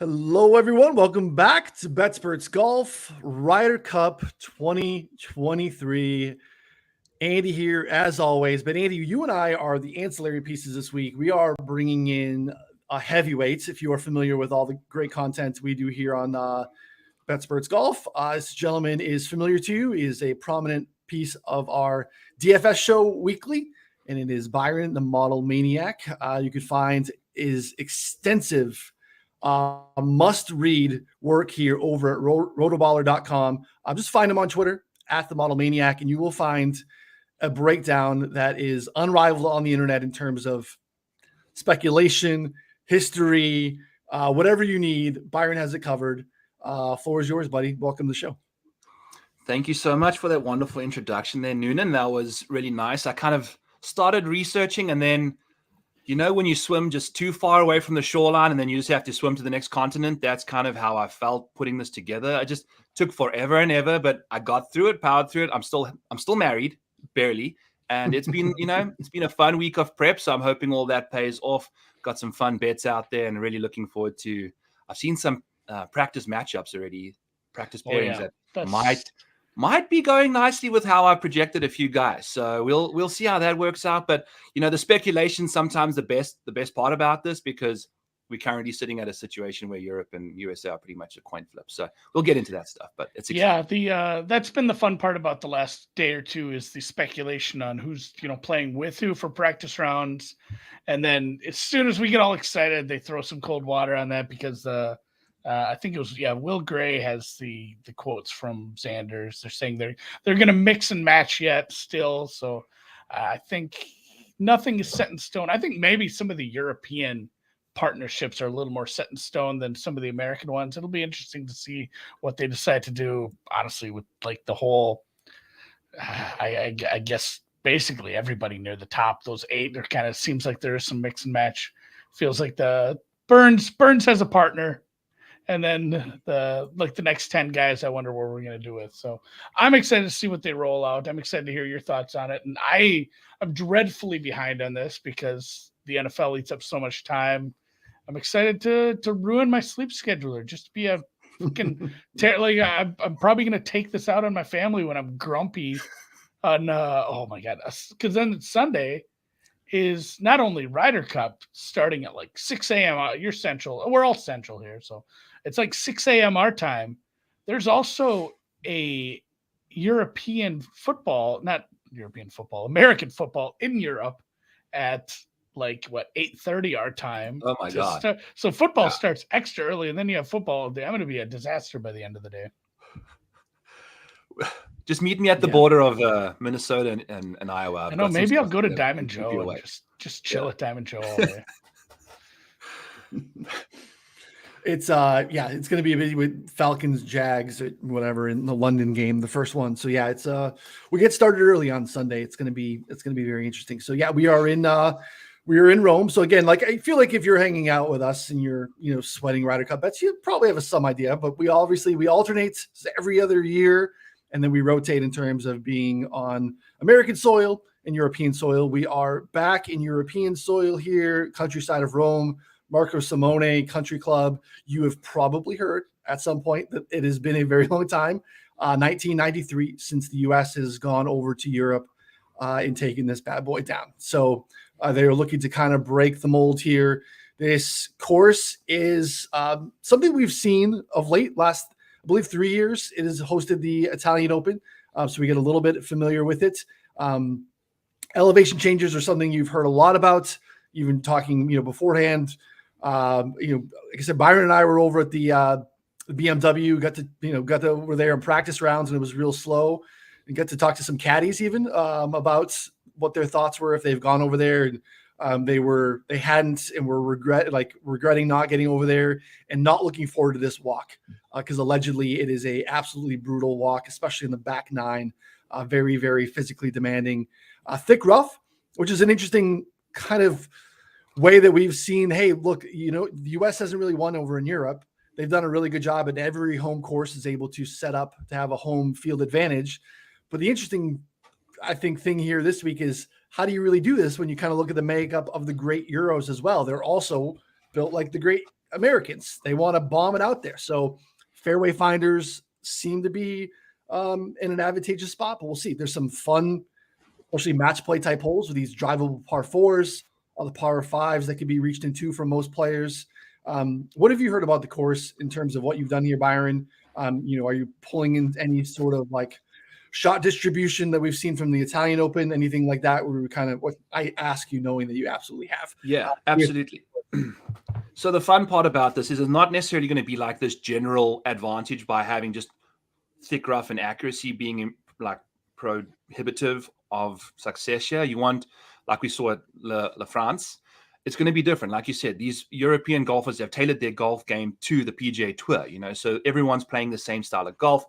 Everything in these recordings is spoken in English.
Hello, everyone. Welcome back to BetSperts Golf Ryder Cup 2023. Andy here, as always. But Andy, you and I are the ancillary pieces this week. We are bringing in heavyweights. If you are familiar with all the great content we do here on BetSperts Golf, this gentleman is familiar to you. He is a prominent piece of our DFS show weekly, and it is Byron, the model maniac. You could find his extensive must-read work here over at rotoballer.com. Just find him on Twitter at the Model Maniac, and you will find a breakdown that is unrivaled on the internet in terms of speculation, history, whatever you need. Byron has it covered. Floor is yours, buddy. Welcome to the show. Thank you so much for that wonderful introduction there, Noonan. That was really nice. I kind of started researching, and then when you swim just too far away from the shoreline and then you just have to swim to the next continent, that's kind of how I felt putting this together. I just took forever and ever, but I got through it, powered through it. I'm still married, barely. And it's been, it's been a fun week of prep. So I'm hoping all that pays off. Got some fun bets out there and really looking forward to, I've seen some practice matchups already, practice pairings that might be going nicely with how I projected a few guys. So we'll see how that works out. But the speculation sometimes the best part about this, because we're currently sitting at a situation where Europe and USA are pretty much a coin flip. So we'll get into that stuff. But it's exciting. That's been the fun part about the last day or two is the speculation on who's playing with who for practice rounds, and then as soon as we get all excited, they throw some cold water on that because I think it was Will Gray has the quotes from Xanders. They're saying they're going to mix and match yet still. So I think nothing is set in stone. I think maybe some of the European partnerships are a little more set in stone than some of the American ones. It'll be interesting to see what they decide to do. Honestly, with like the whole, I guess basically everybody near the top, those 8, there kind of seems like there is some mix and match. Feels like the Burns has a partner. And then the next 10 guys, I wonder what we're going to do with. So I'm excited to see what they roll out. I'm excited to hear your thoughts on it. And I'm dreadfully behind on this because the NFL eats up so much time. I'm excited to ruin my sleep scheduler, just to be a fucking I'm probably going to take this out on my family when I'm grumpy on oh my God. Because then Sunday is not only Ryder Cup starting at like 6 a.m. You're central. We're all central here. So it's like 6 a.m. our time. There's also a American football in Europe at like 8:30 our time. Oh my God. So football starts extra early, and then you have football all day. I'm going to be a disaster by the end of the day. Just meet me at the border of Minnesota and Iowa. I know. Maybe I'll go to Diamond Joe and just chill at Diamond Joe all day. It's going to be a busy with Falcons, Jags, whatever in the London game, the first one. So it's we get started early on Sunday. It's going to be very interesting. So we are in Rome. So again, I feel like if you're hanging out with us and you're sweating Ryder Cup bets, you probably have some idea. But we alternate every other year, and then we rotate in terms of being on American soil and European soil. We are back in European soil here, countryside of Rome. Marco Simone Country Club. You have probably heard at some point that it has been a very long time, 1993, since the U.S. has gone over to Europe in taking this bad boy down. So they're looking to kind of break the mold here. This course is something we've seen of late. Last, I believe, 3 years, it has hosted the Italian Open. So we get a little bit familiar with it. Elevation changes are something you've heard a lot about. You've been talking, beforehand. Like I said, Byron and I were over at the BMW, got over there in practice rounds, and it was real slow, and got to talk to some caddies even about what their thoughts were if they've gone over there. And they hadn't and were regretting not getting over there and not looking forward to this walk because allegedly it is a absolutely brutal walk, especially in the back 9, very, very physically demanding, thick rough, which is an interesting kind of way that we've seen. Hey, look, the U.S. hasn't really won over in Europe. They've done a really good job, and every home course is able to set up to have a home field advantage. But the interesting, I think, thing here this week is how do you really do this when you kind of look at the makeup of the great Euros as well? They're also built like the great Americans. They want to bomb it out there. So fairway finders seem to be in an advantageous spot, but we'll see. There's some fun, especially match play type holes with these drivable par fours, all the par fives that can be reached into for most players. What have you heard about the course in terms of what you've done here, Byron? Are you pulling in any sort of like shot distribution that we've seen from the Italian Open, anything like that, where we kind of, what I ask you, knowing that you absolutely have? Yeah, absolutely. So the fun part about this is it's not necessarily going to be like this general advantage by having just thick rough and accuracy being like prohibitive of success here. You want, like we saw at La France, it's going to be different. Like you said, these European golfers have tailored their golf game to the PGA Tour, so everyone's playing the same style of golf.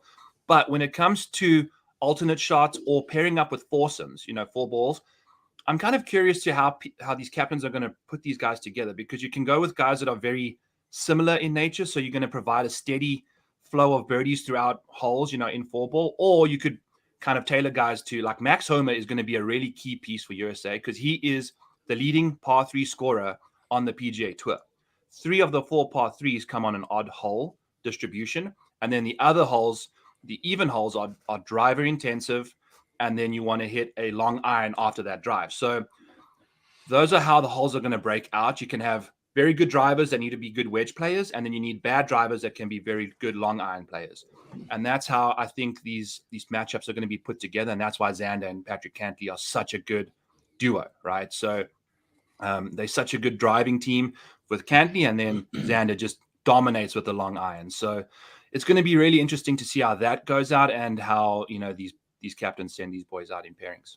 But when it comes to alternate shots or pairing up with foursomes, 4 balls, I'm kind of curious to how these captains are going to put these guys together, because you can go with guys that are very similar in nature. So you're going to provide a steady flow of birdies throughout holes, in 4 ball, or you could kind of tailor guys to, like, Max Homa is going to be a really key piece for USA because he is the leading par 3 scorer on the PGA Tour. 3 of the 4 par 3s come on an odd hole distribution. And then the other holes, the even holes, are driver intensive. And then you want to hit a long iron after that drive. So those are how the holes are going to break out. You can have very good drivers that need to be good wedge players, and then you need bad drivers that can be very good long iron players. And that's how I think these matchups are going to be put together. And that's why Xander and Patrick Cantley are such a good duo, right? So they're such a good driving team with Cantley, and then Xander just dominates with the long iron. So it's going to be really interesting to see how that goes out and how, these captains send these boys out in pairings.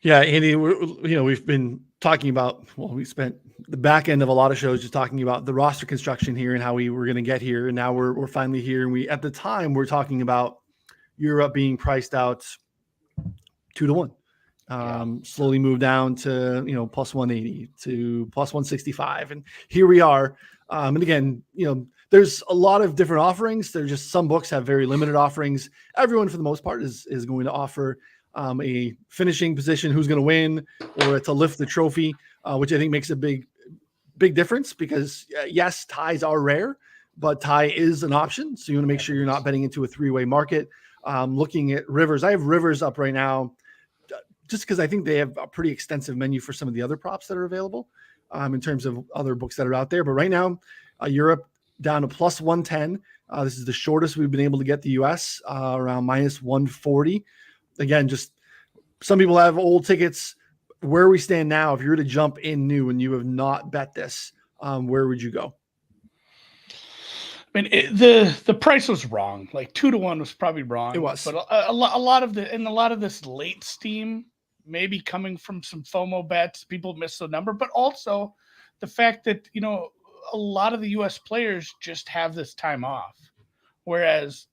Yeah, Andy, we've been talking about, we spent the back end of a lot of shows just talking about the roster construction here and how we were going to get here. And now we're finally here. And at the time, we're talking about Europe being priced out 2 to 1. Slowly moved down to, plus 180 to plus 165. And here we are. And again, there's a lot of different offerings. There's just some books have very limited offerings. Everyone, for the most part, is going to offer a finishing position, who's going to win, or to lift the trophy, which I think makes a big difference because, yes, ties are rare, but tie is an option. So you want to make sure you're not betting into a 3-way market. Looking at Rivers, I have Rivers up right now just because I think they have a pretty extensive menu for some of the other props that are available in terms of other books that are out there. But right now, Europe down to plus 110. This is the shortest we've been able to get the US, around minus 140. Again, just some people have old tickets. Where we stand now, if you were to jump in new and you have not bet this, where would you go? I mean, the price was wrong. Like 2 to 1 was probably wrong. It was, but a lot of this late steam, maybe coming from some FOMO bets, people miss the number, but also the fact that a lot of the U.S. players just have this time off, whereas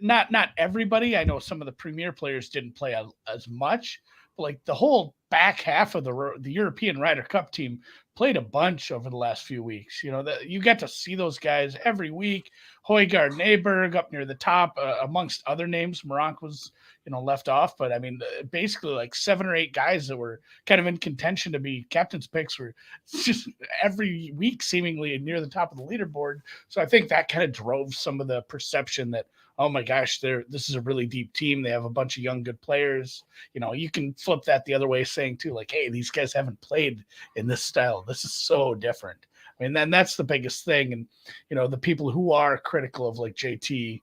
not everybody. I know some of the premier players didn't play as much, but like the whole back half of the European Ryder Cup team played a bunch over the last few weeks. You get to see those guys every week. Højgaard, Neiberg up near the top, amongst other names. Moronk was, left off. But I mean, basically like 7 or 8 guys that were kind of in contention to be captain's picks were just every week seemingly near the top of the leaderboard. So I think that kind of drove some of the perception that, oh my gosh, this is a really deep team. They have a bunch of young, good players. You can flip that the other way, saying too, like, hey, these guys haven't played in this style. This is so different. I mean, then that's the biggest thing. And, the people who are critical of like JT,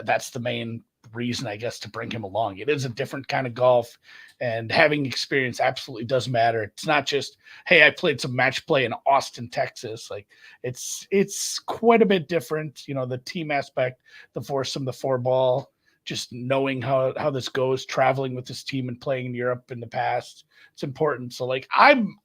that's the main reason, I guess, to bring him along. It is a different kind of golf, and having experience absolutely does matter. It's not just, hey, I played some match play in Austin, Texas. Like it's quite a bit different. The team aspect, the foursome, the 4-ball, just knowing how this goes, traveling with this team and playing in Europe in the past. It's important. So like, I'm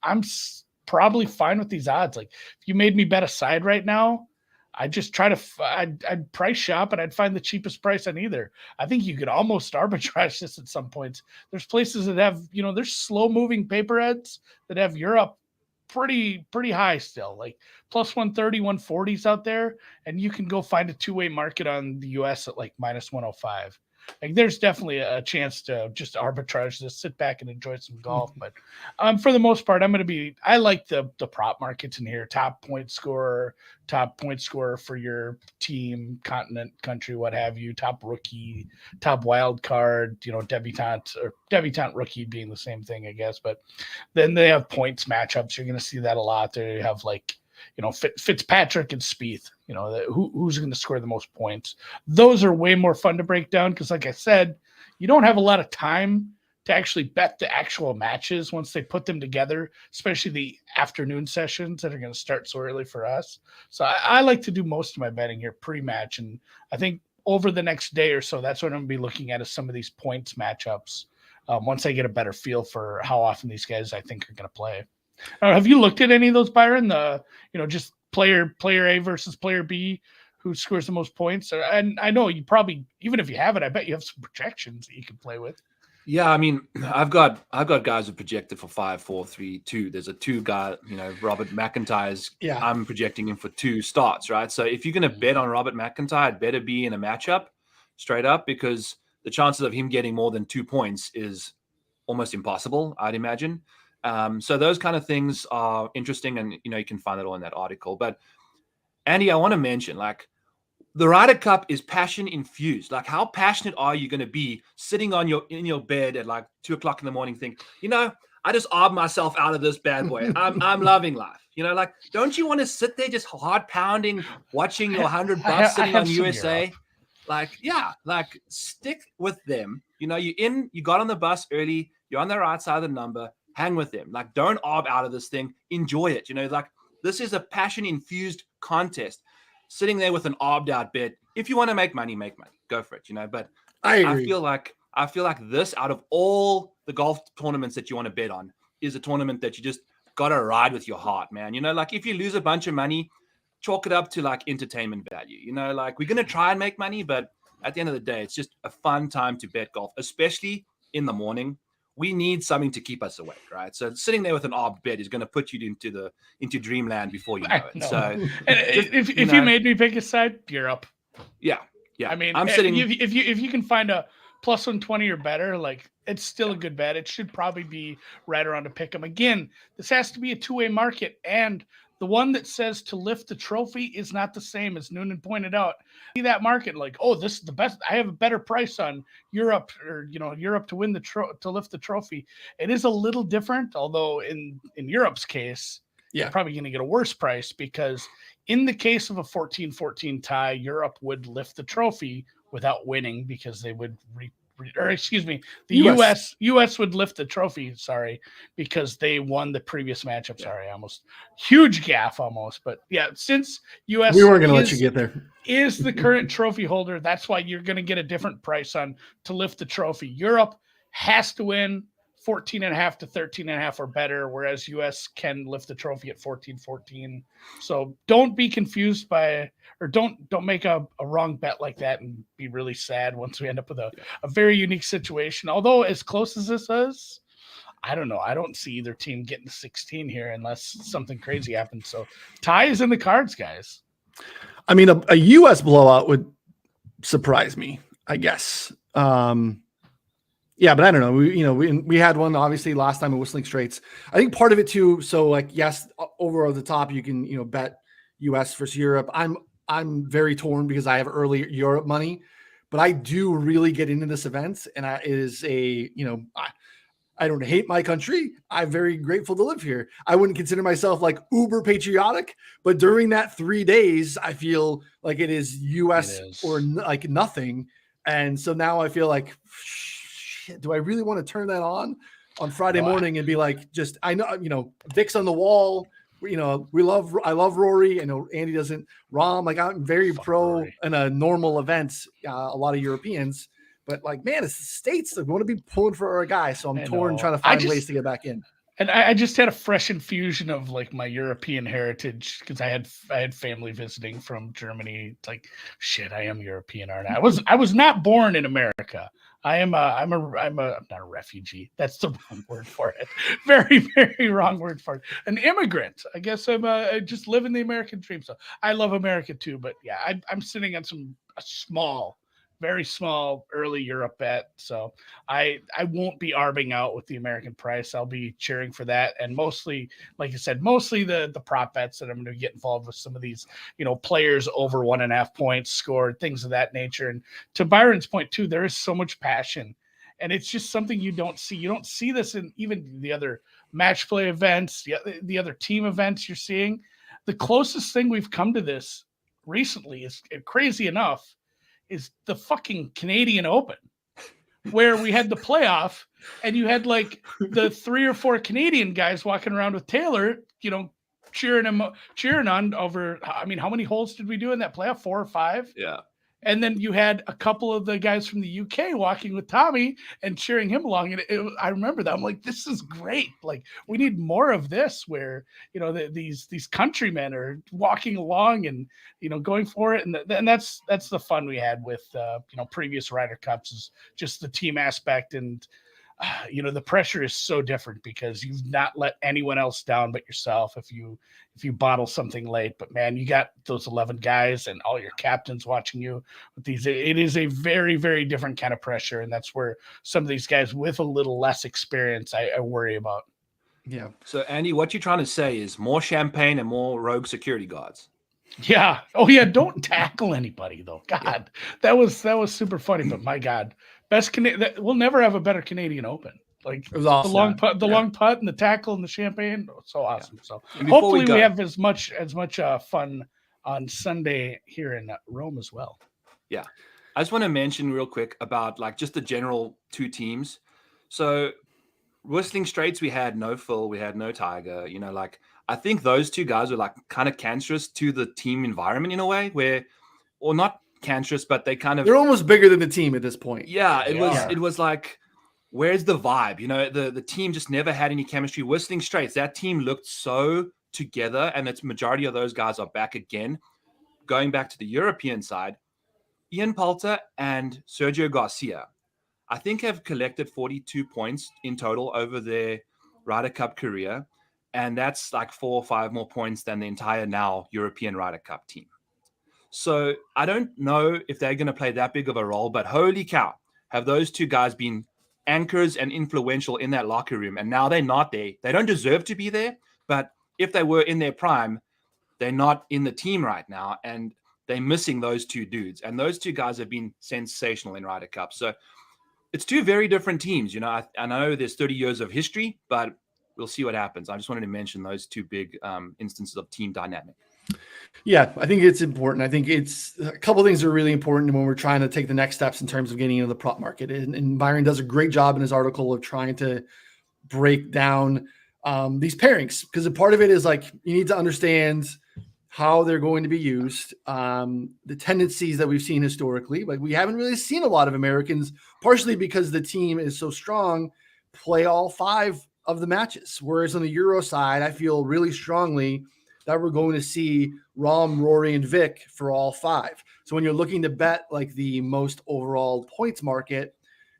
probably fine with these odds. Like if you made me bet a side right now, I'd just try to, I'd price shop and I'd find the cheapest price on either. I think you could almost arbitrage this at some points. There's places that have, there's slow moving paperheads that have Europe pretty high still, like plus 130, 140s out there. And you can go find a 2-way market on the US at like minus 105. like there's definitely a chance to just arbitrage this, sit back and enjoy some golf. But for the most part, I like the prop markets in here. Top point scorer for your team, continent, country, what have you, top rookie, top wild card, debutante rookie being the same thing, I guess. But then they have points matchups. You're going to see that a lot. They have like, Fitzpatrick and Spieth, who's going to score the most points. Those are way more fun to break down because, like I said, you don't have a lot of time to actually bet the actual matches once they put them together, especially the afternoon sessions that are going to start so early for us. So I like to do most of my betting here pre-match, and I think over the next day or so, that's what I'm going to be looking at is some of these points matchups once I get a better feel for how often these guys I think are going to play. Have you looked at any of those, Byron? Just player A versus player B, who scores the most points? And I know you probably, even if you have it, I bet you have some projections that you can play with. Yeah, I mean, I've got guys who projected for 5, 4, 3, 2. There's a 2 guy, Robert McIntyre's. Yeah. I'm projecting him for 2 starts, right? So if you're going to bet on Robert McIntyre, it better be in a matchup, straight up, because the chances of him getting more than 2 points is almost impossible, I'd imagine. So those kind of things are interesting, and you can find it all in that article. But Andy, I want to mention, like, the Ryder Cup is passion infused. Like, how passionate are you going to be sitting in your bed at like 2:00 in the morning, think, I just arb myself out of this bad boy. I'm loving life. Like, don't you want to sit there just heart pounding, watching your $100 sitting on USA? Like, yeah, like stick with them. You got on the bus early. You're on the right side of the number. Hang with them. Like, don't arb out of this thing. Enjoy it. Like, this is a passion-infused contest. Sitting there with an arbed out bet. If you want to make money, go for it. But I feel like this, out of all the golf tournaments that you want to bet on, is a tournament that you just gotta ride with your heart, man. Like, if you lose a bunch of money, chalk it up to like entertainment value. Like, we're gonna try and make money, but at the end of the day, it's just a fun time to bet golf, especially in the morning. We need something to keep us awake, right? So sitting there with an arb bet is going to put you into dreamland before you know it. So if you made me pick a side, you're up. Yeah. I mean, I'm sitting. If you can find a plus 120 or better, like, it's still a good bet. It should probably be right around to pick them. Again, this has to be a two-way market, and the one that says to lift the trophy is not the same, as Noonan pointed out. See that market, like, oh, this is the best. I have a better price on Europe, or Europe to win to lift the trophy. It is a little different, although in Europe's case, you're probably going to get a worse price, because in the case of a 14-14 tie, Europe would lift the trophy without winning, because they would the US would lift the trophy, because they won the previous matchup. Huge gaffe almost. But yeah, since US we weren't going to let you get there, is the current trophy holder, that's why you're going to get a different price on to lift the trophy. Europe has to win 14.5 to 13.5 or better, whereas US can lift the trophy at 14-14. So don't be confused or don't make a wrong bet like that and be really sad once we end up with a very unique situation. Although, as close as this is, I don't know. I don't see either team getting to 16 here unless something crazy happens. So tie is in the cards, guys. I mean, a US blowout would surprise me, I guess. Yeah, but I don't know. We had one obviously last time at Whistling Straits. I think part of it too. So, like, yes, over the top you can bet US versus Europe. I'm very torn because I have early Europe money, but I do really get into this event, and I don't hate my country. I'm very grateful to live here. I wouldn't consider myself like uber patriotic, but during that 3 days, I feel like it is US or like nothing, and so now I feel like, do I really want to turn that on Friday morning and be like, I know, Vic's on the wall. I love Rory. I know Andy doesn't. Rom, like, I'm very pro Rory in a normal event. A lot of Europeans, but like, man, it's the States. I want to be pulling for our guy. So I'm torn trying to find ways to get back in. And I just had a fresh infusion of like my European heritage, because I had family visiting from Germany. It's like, shit, I am European, aren't I? I was not born in America. I'm not a refugee. That's the wrong word for it. Very, very wrong word for it. An immigrant. I guess I just living the American dream. So I love America too. But yeah, I'm sitting on a small very small early Europe bet. So I won't be arbing out with the American price. I'll be cheering for that. And mostly, like I said, mostly the prop bets that I'm going to get involved with some of these, players over 1.5 points scored, things of that nature. And to Byron's point too, there is so much passion. And it's just something you don't see. You don't see this in even the other match play events, the other team events you're seeing. The closest thing we've come to this recently is, crazy enough, is the fucking Canadian Open, where we had the playoff and you had like the 3 or 4 Canadian guys walking around with Taylor, cheering on over. I mean, how many holes did we do in that playoff? 4 or 5? Yeah. And then you had a couple of the guys from the UK walking with Tommy and cheering him along. And I remember that. I'm like, this is great. Like, we need more of this where, these countrymen are walking along and, going for it. And that's the fun we had with, previous Ryder Cups, is just the team aspect. And, the pressure is so different because you've not let anyone else down but yourself if you bottle something late. But man, you got those 11 guys and all your captains watching you with these. It is a very, very different kind of pressure. And that's where some of these guys with a little less experience, I worry about. Yeah. So Andy, what you're trying to say is more champagne and more rogue security guards. Yeah. Oh yeah. Don't tackle anybody though. God, that was super funny, but my God, best we'll never have a better Canadian Open. Like, it was awesome. The long putt and the tackle and the champagne. So awesome. Yeah. So hopefully we have as much fun on Sunday here in Rome as well. Yeah. I just want to mention real quick about like just the general 2 teams. So Whistling Straits, we had no Phil, we had no Tiger, I think those 2 guys were like kind of cancerous to the team environment in a way or not cancerous, but they're almost bigger than the team at this point. Yeah, it was like, where's the vibe? The team just never had any chemistry. Whistling Straits, that team looked so together, and its majority of those guys are back again. Going back to the European side, Ian Poulter and Sergio Garcia, I think, have collected 42 points in total over their Ryder Cup career, and that's like 4 or 5 more points than the entire now European Ryder Cup team. So I don't know if they're going to play that big of a role, but holy cow, have those 2 guys been anchors and influential in that locker room. And now they're not there. They don't deserve to be there, but if they were in their prime, they're not in the team right now. And they're missing those 2 dudes. And those 2 guys have been sensational in Ryder Cup. So it's 2 very different teams. I know there's 30 years of history, but we'll see what happens. I just wanted to mention those 2 big instances of team dynamic. Yeah, I think it's important. I think it's a couple of things are really important when we're trying to take the next steps in terms of getting into the prop market. And Byron does a great job in his article of trying to break down these pairings, because a part of it is like you need to understand how they're going to be used, the tendencies that we've seen historically. Like, we haven't really seen a lot of Americans, partially because the team is so strong, play all 5 of the matches. Whereas on the Euro side, I feel really strongly that we're going to see Rahm, Rory, and Vic for all 5. So when you're looking to bet like the most overall points market,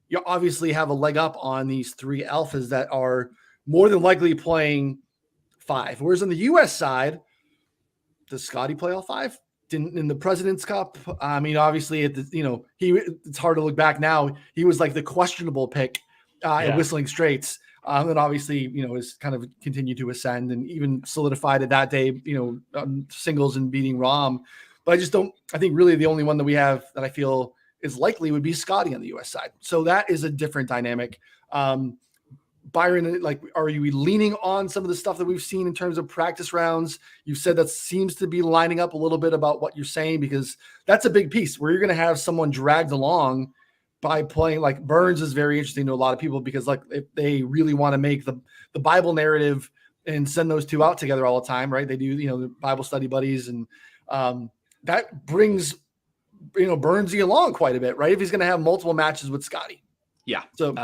you obviously have a leg up on these 3 alphas that are more than likely playing 5. Whereas on the U.S. side, does Scotty play all 5? Didn't in the President's Cup? I mean, obviously, it's hard to look back now. He was like the questionable pick at Whistling Straits. And obviously, has kind of continued to ascend and even solidified it that day, singles and beating Rahm. But I think really the only one that we have that I feel is likely would be Scotty on the U.S. side. So that is a different dynamic. Byron, like, are you leaning on some of the stuff that we've seen in terms of practice rounds? You've said that seems to be lining up a little bit about what you're saying, because that's a big piece where you're going to have someone dragged along by playing. Like, Burns is very interesting to a lot of people because, like, if they really want to make the Bible narrative and send those 2 out together all the time, right? They do, the Bible study buddies, and that brings, Burnsy along quite a bit, right? If he's going to have multiple matches with Scotty. Yeah. So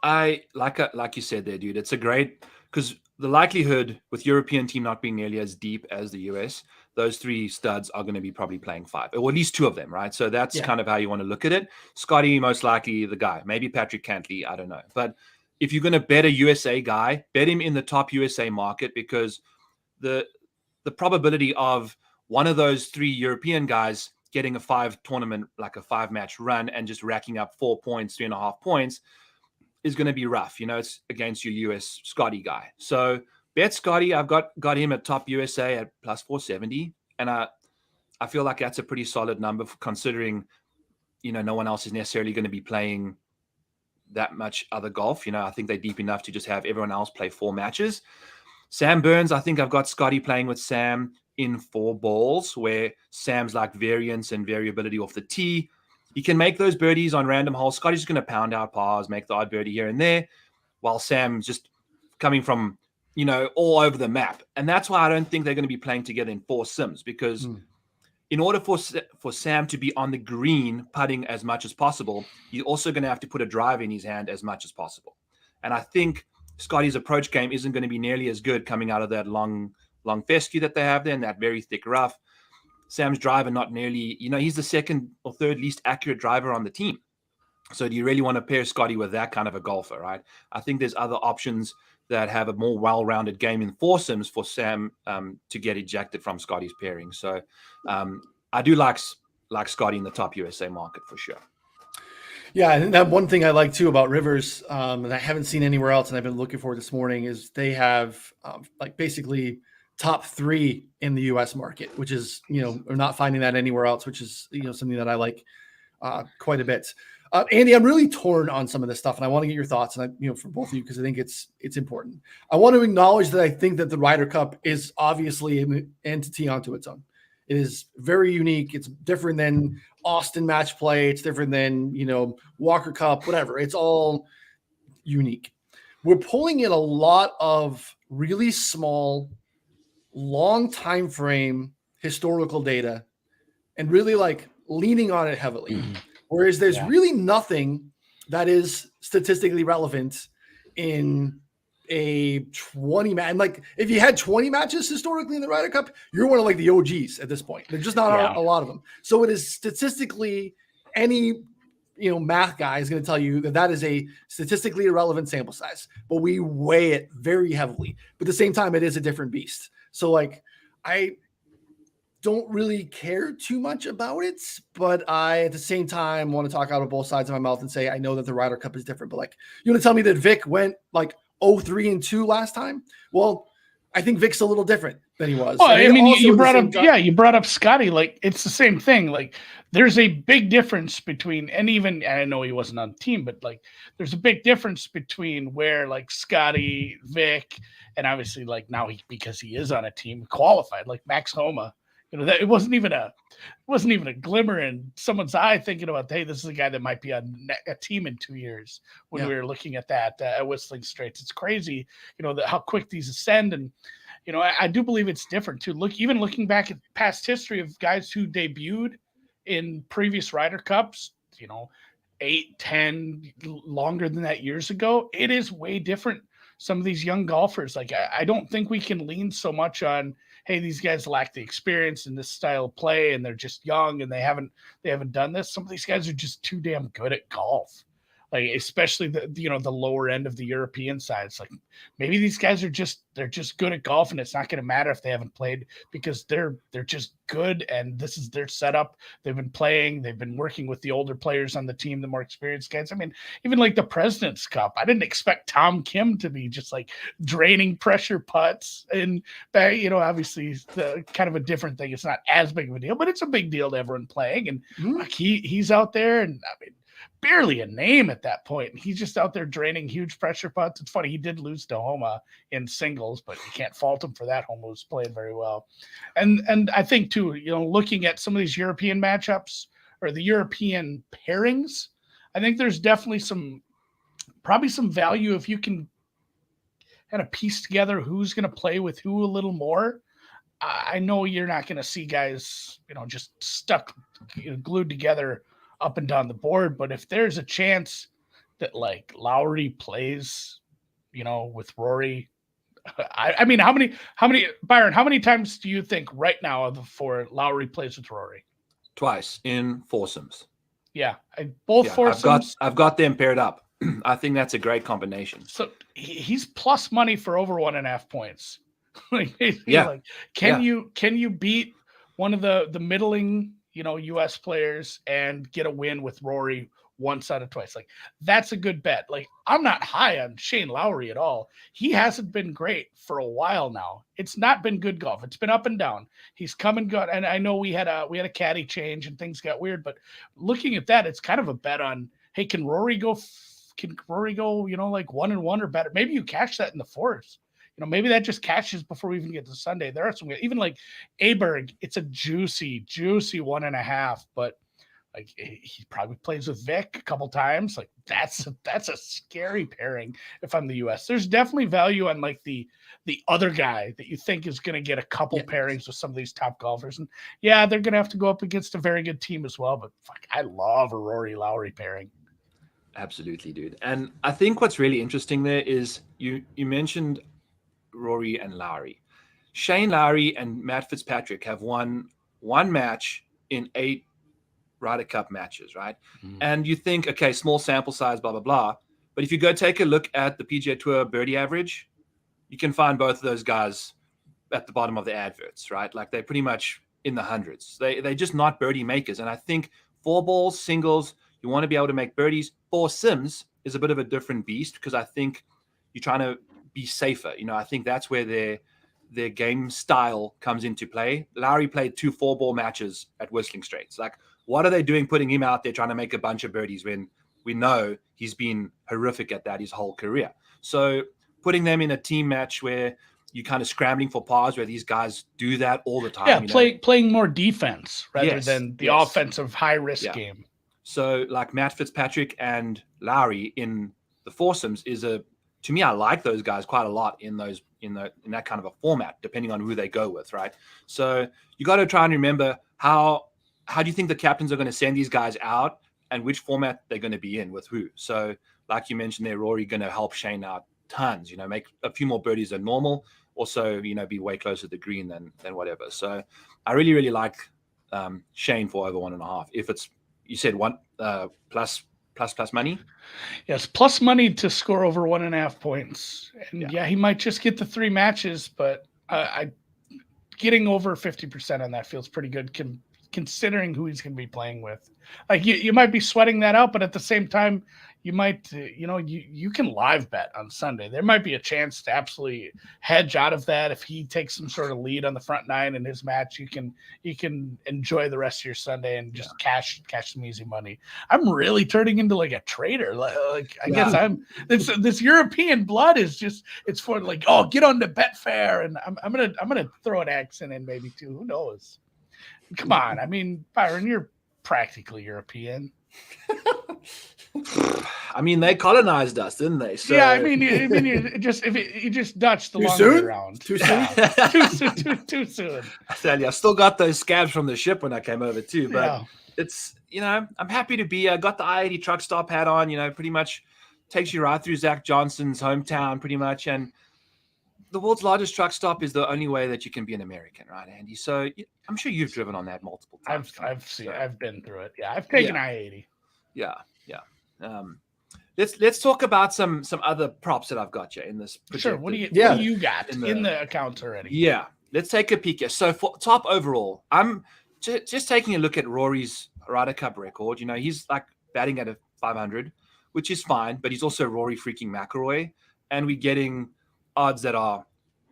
I like you said there, dude. It's a great, because the likelihood with European team not being nearly as deep as the US, those 3 studs are going to be probably playing 5, or at least 2 of them, right? So that's kind of how you want to look at it. Scotty, most likely the guy, maybe Patrick Cantley, I don't know. But if you're going to bet a USA guy, bet him in the top USA market, because the probability of one of those 3 European guys getting a 5-match run and just racking up 4 points, 3.5 points is going to be rough. It's against your US Scotty guy. So bet Scotty, I've got him at top USA at plus 470. And I feel like that's a pretty solid number considering, no one else is necessarily going to be playing that much other golf. I think they're deep enough to just have everyone else play 4 matches. Sam Burns, I think I've got Scotty playing with Sam in 4 balls, where Sam's like variance and variability off the tee. He can make those birdies on random holes. Scotty's going to pound out pars, make the odd birdie here and there, while Sam's just coming from, all over the map. And that's why I don't think they're going to be playing together in 4 sims, because in order for Sam to be on the green putting as much as possible, you're also going to have to put a drive in his hand as much as possible. And I think Scotty's approach game isn't going to be nearly as good coming out of that long fescue that they have there and that very thick rough. Sam's driver not nearly, he's the second or third least accurate driver on the team. So do you really want to pair Scotty with that kind of a golfer, right? I think there's other options that have a more well-rounded game in 4 sims for Sam to get ejected from Scotty's pairing. So I do like Scotty in the top USA market for sure. Yeah, and that one thing I like too about Rivers, and I haven't seen anywhere else, and I've been looking for this morning, is they have basically top 3 in the U.S. market, which is we're not finding that anywhere else, which is something that I like quite a bit. Andy, I'm really torn on some of this stuff, and I want to get your thoughts, and for both of you, because I think it's important. I want to acknowledge that I think that the Ryder Cup is obviously an entity onto its own. It is very unique. It's different than Austin match play. It's different than, Walker Cup, whatever. It's all unique. We're pulling in a lot of really small, long time frame historical data and really leaning on it heavily. Whereas there's really nothing that is statistically relevant in a 20 match. And if you had 20 matches historically in the Ryder Cup, you're one of the OGs at this point. There's just not a lot of them. So it is statistically, any math guy is going to tell you that is a statistically irrelevant sample size, but we weigh it very heavily. But at the same time, it is a different beast. So I don't really care too much about it, but I, at the same time, want to talk out of both sides of my mouth and say, I know that the Ryder Cup is different, but you want to tell me that Vic went 0-3-2 last time? Well, I think Vic's a little different than he was. Well, you brought up Scotty. It's the same thing. There's a big difference between, and I know he wasn't on the team, but there's a big difference between where Scotty, Vic, and obviously now because he is on a team qualified, Max Homa. That it wasn't even a glimmer in someone's eye thinking about, hey, this is a guy that might be on a team in 2 years when we were looking at that at Whistling Straits. It's crazy, how quick these ascend. And, I do believe it's different too. Looking back at past history of guys who debuted in previous Ryder Cups, 8, 10, longer than that years ago, it is way different. Some of these young golfers, I don't think we can lean so much on, hey, these guys lack the experience in this style of play and they're just young and they haven't done this. Some of these guys are just too damn good at golf. Especially the lower end of the European side. It's maybe these guys are just good at golf, and it's not going to matter if they haven't played because they're just good, and this is their setup. They've been playing, they've been working with the older players on the team, the more experienced guys. I mean, even the President's Cup, I didn't expect Tom Kim to be just draining pressure putts, and obviously the kind of a different thing. It's not as big of a deal, but it's a big deal to everyone playing, and he's out there, and I mean, barely a name at that point. And he's just out there draining huge pressure putts. It's funny, he did lose to Homa in singles, but you can't fault him for that. Homa was playing very well. And I think too, looking at some of these European matchups or the European pairings, I think there's definitely probably some value if you can kind of piece together who's going to play with who a little more. I know you're not going to see guys, just stuck, glued together up and down the board. But if there's a chance that Lowry plays, with Rory, I mean, how many, Byron, how many times do you think right now before Lowry plays with Rory? Twice in foursomes. Yeah. Foursomes. I've got them paired up. I think that's a great combination. So he's plus money for over 1.5 points. Can you beat one of the middling, US players and get a win with Rory once out of twice. Like, that's a good bet. Like, I'm not high on Shane Lowry at all. He hasn't been great for a while now. It's not been good golf. It's been up and down. He's come and gone. And I know we had a caddy change and things got weird, but looking at that, it's kind of a bet on, hey, can Rory go, like 1-1 or better? Maybe you catch that in the fours. Maybe that just catches before we even get to Sunday. There are some, even like Aberg, it's a juicy 1.5, but like he probably plays with Vic a couple times. Like that's a scary pairing if I'm the US. There's definitely value on like the other guy that you think is going to get a couple pairings with some of these top golfers. And yeah, they're going to have to go up against a very good team as well. But fuck, I love a Rory Lowry pairing. Absolutely, dude. And I think what's really interesting there is you mentioned Rory and Lowry. Shane Lowry and Matt Fitzpatrick have won one match in 8 Ryder Cup matches, right? And you think, okay, small sample size, blah, blah, blah. But if you go take a look at the PGA Tour birdie average, you can find both of those guys at the bottom of the adverts, right? Like they're pretty much in the hundreds. They're just not birdie makers. And I think 4 balls, singles, you want to be able to make birdies. 4 sims is a bit of a different beast because I think you're trying to be safer. I think that's where their game style comes into play. Lowry played 2 4-ball matches at Whistling Straits. Like, what are they doing putting him out there trying to make a bunch of birdies when we know he's been horrific at that his whole career? So putting them in a team match where you're kind of scrambling for pars, where these guys do that all the time. Yeah, playing more defense rather than the offensive high-risk game. So like Matt Fitzpatrick and Lowry in the foursomes to me, I like those guys quite a lot in that kind of a format, depending on who they go with, right? So you got to try and remember how do you think the captains are going to send these guys out and which format they're going to be in with who? So like you mentioned there, Rory going to help Shane out tons, make a few more birdies than normal. Also, be way closer to the green than whatever. So I really, really like Shane for over 1.5. If it's, you said one plus money. Yes, plus money to score over 1.5 points. And he might just get the 3 matches, but I getting over 50% on that feels pretty good considering who he's going to be playing with. Like you might be sweating that out, but at the same time, you might, you can live bet on Sunday. There might be a chance to absolutely hedge out of that. If he takes some sort of lead on the front 9 in his match, you can enjoy the rest of your Sunday and just cash some easy money. I'm really turning into like a trader. Like I guess this European blood is just, it's for like, oh, get on the Betfair, and I'm gonna throw an accent in maybe too. Who knows? Come on, I mean, Byron, you're practically European. I mean, they colonized us, didn't they? So... Yeah, I mean, you just Dutch the too long soon? way around. Too soon? Too soon. I tell you, I still got those scabs from the ship when I came over too. But it's, I'm happy to be. I got the I-80 truck stop hat on. Pretty much takes you right through Zach Johnson's hometown, pretty much. And the world's largest truck stop is the only way that you can be an American, right, Andy? So I'm sure you've driven on that multiple times. I've been through it. Yeah, I've taken I-80. Yeah. Let's talk about some other props that I've got you in this. Sure. What do you got in the account already? Yeah. Let's take a peek here. So for top overall, I'm just taking a look at Rory's Ryder Cup record. He's like batting at a 500, which is fine, but he's also Rory freaking McIlroy, and we're getting odds that are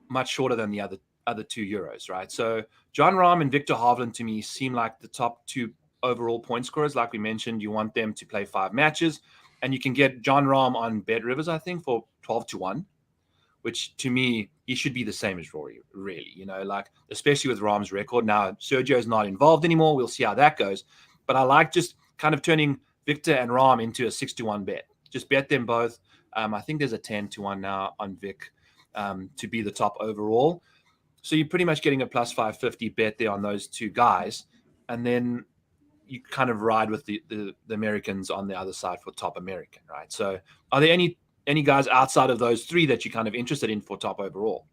much shorter than the other 2 Euros, right? So John Rahm and Victor Hovland to me seem like the top 2 overall point scorers. Like we mentioned, you want them to play 5 matches, and you can get John Rahm on Bet Rivers, I think, for 12-1, which to me, he should be the same as Rory, really, like especially with Rahm's record. Now, Sergio's not involved anymore. We'll see how that goes. But I like just kind of turning Victor and Rahm into a 6-1 bet. Just bet them both. I think there's a 10-1 now on Vic to be the top overall. So you're pretty much getting a plus 550 bet there on those 2 guys. And then you kind of ride with the Americans on the other side for top American, right? So are there any guys outside of those 3 that you're kind of interested in for top overall?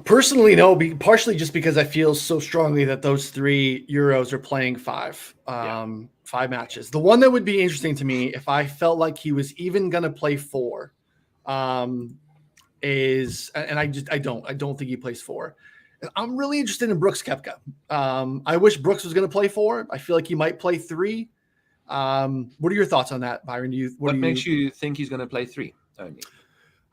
Personally, no, partially just because I feel so strongly that those 3 Euros are playing 5 matches. The one that would be interesting to me, if I felt like he was even going to play 4, is, and I don't think he plays 4, And I'm really interested in Brooks Koepka. I wish Brooks was going to play 4. I feel like he might play 3. What are your thoughts on that, Byron? What makes you think he's going to play 3 only?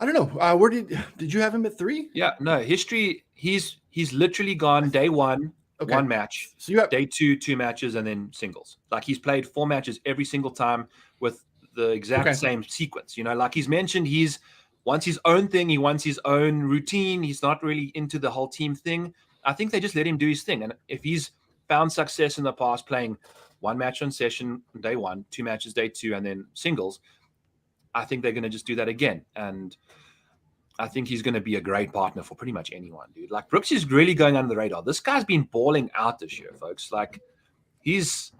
I don't know. Where did you have him at 3? Yeah, no history. He's literally gone day 1, Okay. 1 match. So you have day 2, 2 matches, and then singles. Like he's played 4 matches every single time with the exact same sequence. Like he's mentioned, he's wants his own thing. He wants his own routine. He's not really into the whole team thing. I think they just let him do his thing. And if he's found success in the past playing 1 match on session day 1, 2 matches day 2, and then singles, I think they're going to just do that again. And I think he's going to be a great partner for pretty much anyone, dude. Like Brooks is really going under the radar. This guy's been balling out this year, folks. Like he's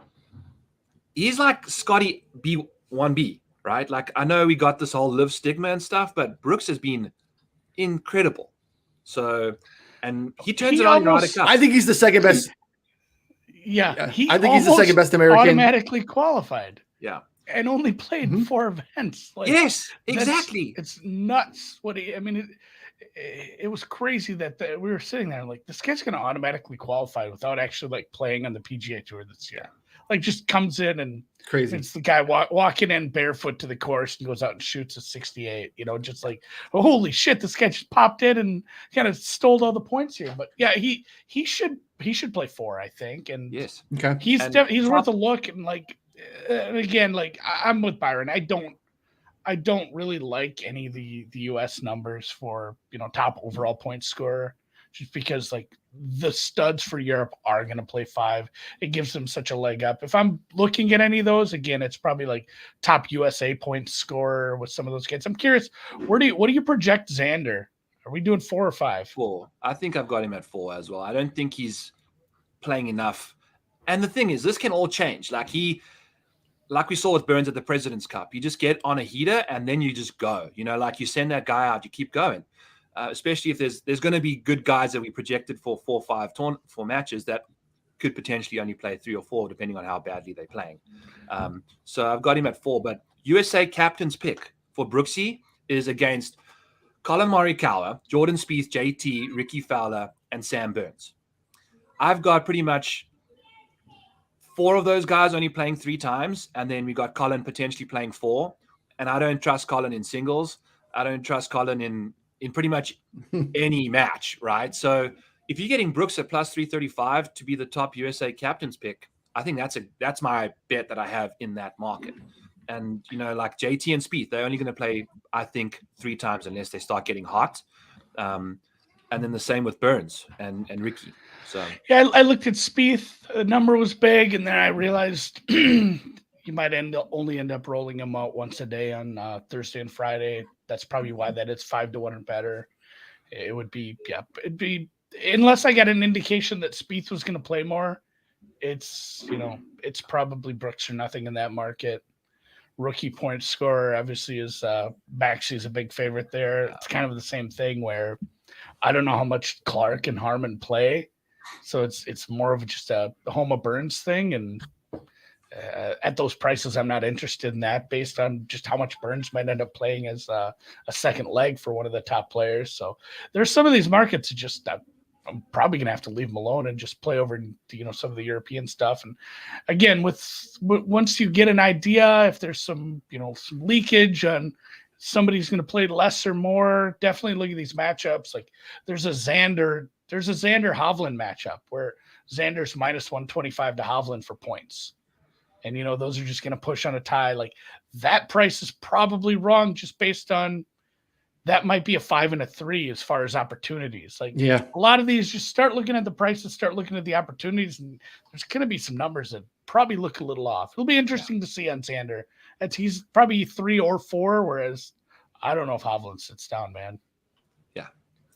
like Scotty B1B, right? Like I know we got this whole live stigma and stuff, but Brooks has been incredible. So, and he turns it on in Ryder Cup. I think he's the second best. Yeah, I think he's the second best American. Automatically qualified. Yeah. And only played 4 events. Like, yes, exactly. It's nuts. It was crazy that we were sitting there like this guy's going to automatically qualify without actually like playing on the PGA Tour this year. Like just comes in and crazy. It's the guy walking in barefoot to the course and goes out and shoots a 68. Just like holy shit, this guy just popped in and kind of stole all the points here. But yeah, he should play 4, I think. And yes, okay, he's worth a look. And like. Again, like I'm with Byron. I don't really like any of the US numbers for top overall point scorer, just because like the studs for Europe are going to play 5. It gives them such a leg up. If I'm looking at any of those, again, it's probably like top USA point scorer with some of those kids. I'm curious, what do you project Xander? Are we doing 4 or 5? 4. I think I've got him at 4 as well. I don't think he's playing enough. And the thing is, this can all change. Like we saw with Burns at the President's Cup, you just get on a heater and then you just go. Like you send that guy out, you keep going. Especially if there's going to be good guys that we projected for 4 or 5 for matches that could potentially only play 3 or 4, depending on how badly they're playing. So I've got him at 4. But USA captain's pick for Brooksy is against Colin Morikawa, Jordan Spieth, JT, Ricky Fowler, and Sam Burns. I've got pretty much 4 of those guys only playing 3 times, and then we got Colin potentially playing 4. And I don't trust Colin in singles. I don't trust Colin in pretty much any match, right? So if you're getting Brooks at plus 335 to be the top USA captain's pick, I think that's my bet that I have in that market. And like JT and Spieth, they're only going to play, I think, 3 times unless they start getting hot. And then the same with Burns and Ricky. So yeah, I looked at Spieth. The number was big, and then I realized you might only end up rolling him out once a day on Thursday and Friday. That's probably why that is 5-1 or better. It would be unless I got an indication that Spieth was going to play more. It's probably Brooks or nothing in that market. Rookie point scorer obviously is Maxey's a big favorite there. It's kind of the same thing where I don't know how much Clark and Harmon play. So it's more of just a Homa Burns thing, and at those prices, I'm not interested in that based on just how much Burns might end up playing as a second leg for one of the top players. So there's some of these markets that just I'm probably gonna have to leave them alone and just play over some of the European stuff. And again, once you get an idea if there's some some leakage on somebody's going to play less or more, definitely look at these matchups. Like there's a Xander Hovland matchup where Xander's minus 125 to Hovland for points. And, those are just going to push on a tie. Like that price is probably wrong just based on that might be a 5 and a 3 as far as opportunities. Like yeah, a lot of these, just start looking at the prices, start looking at the opportunities, and there's going to be some numbers that probably look a little off. It'll be interesting to see on Xander. He's probably 3 or 4, whereas I don't know if Hovland sits down, man. Yeah,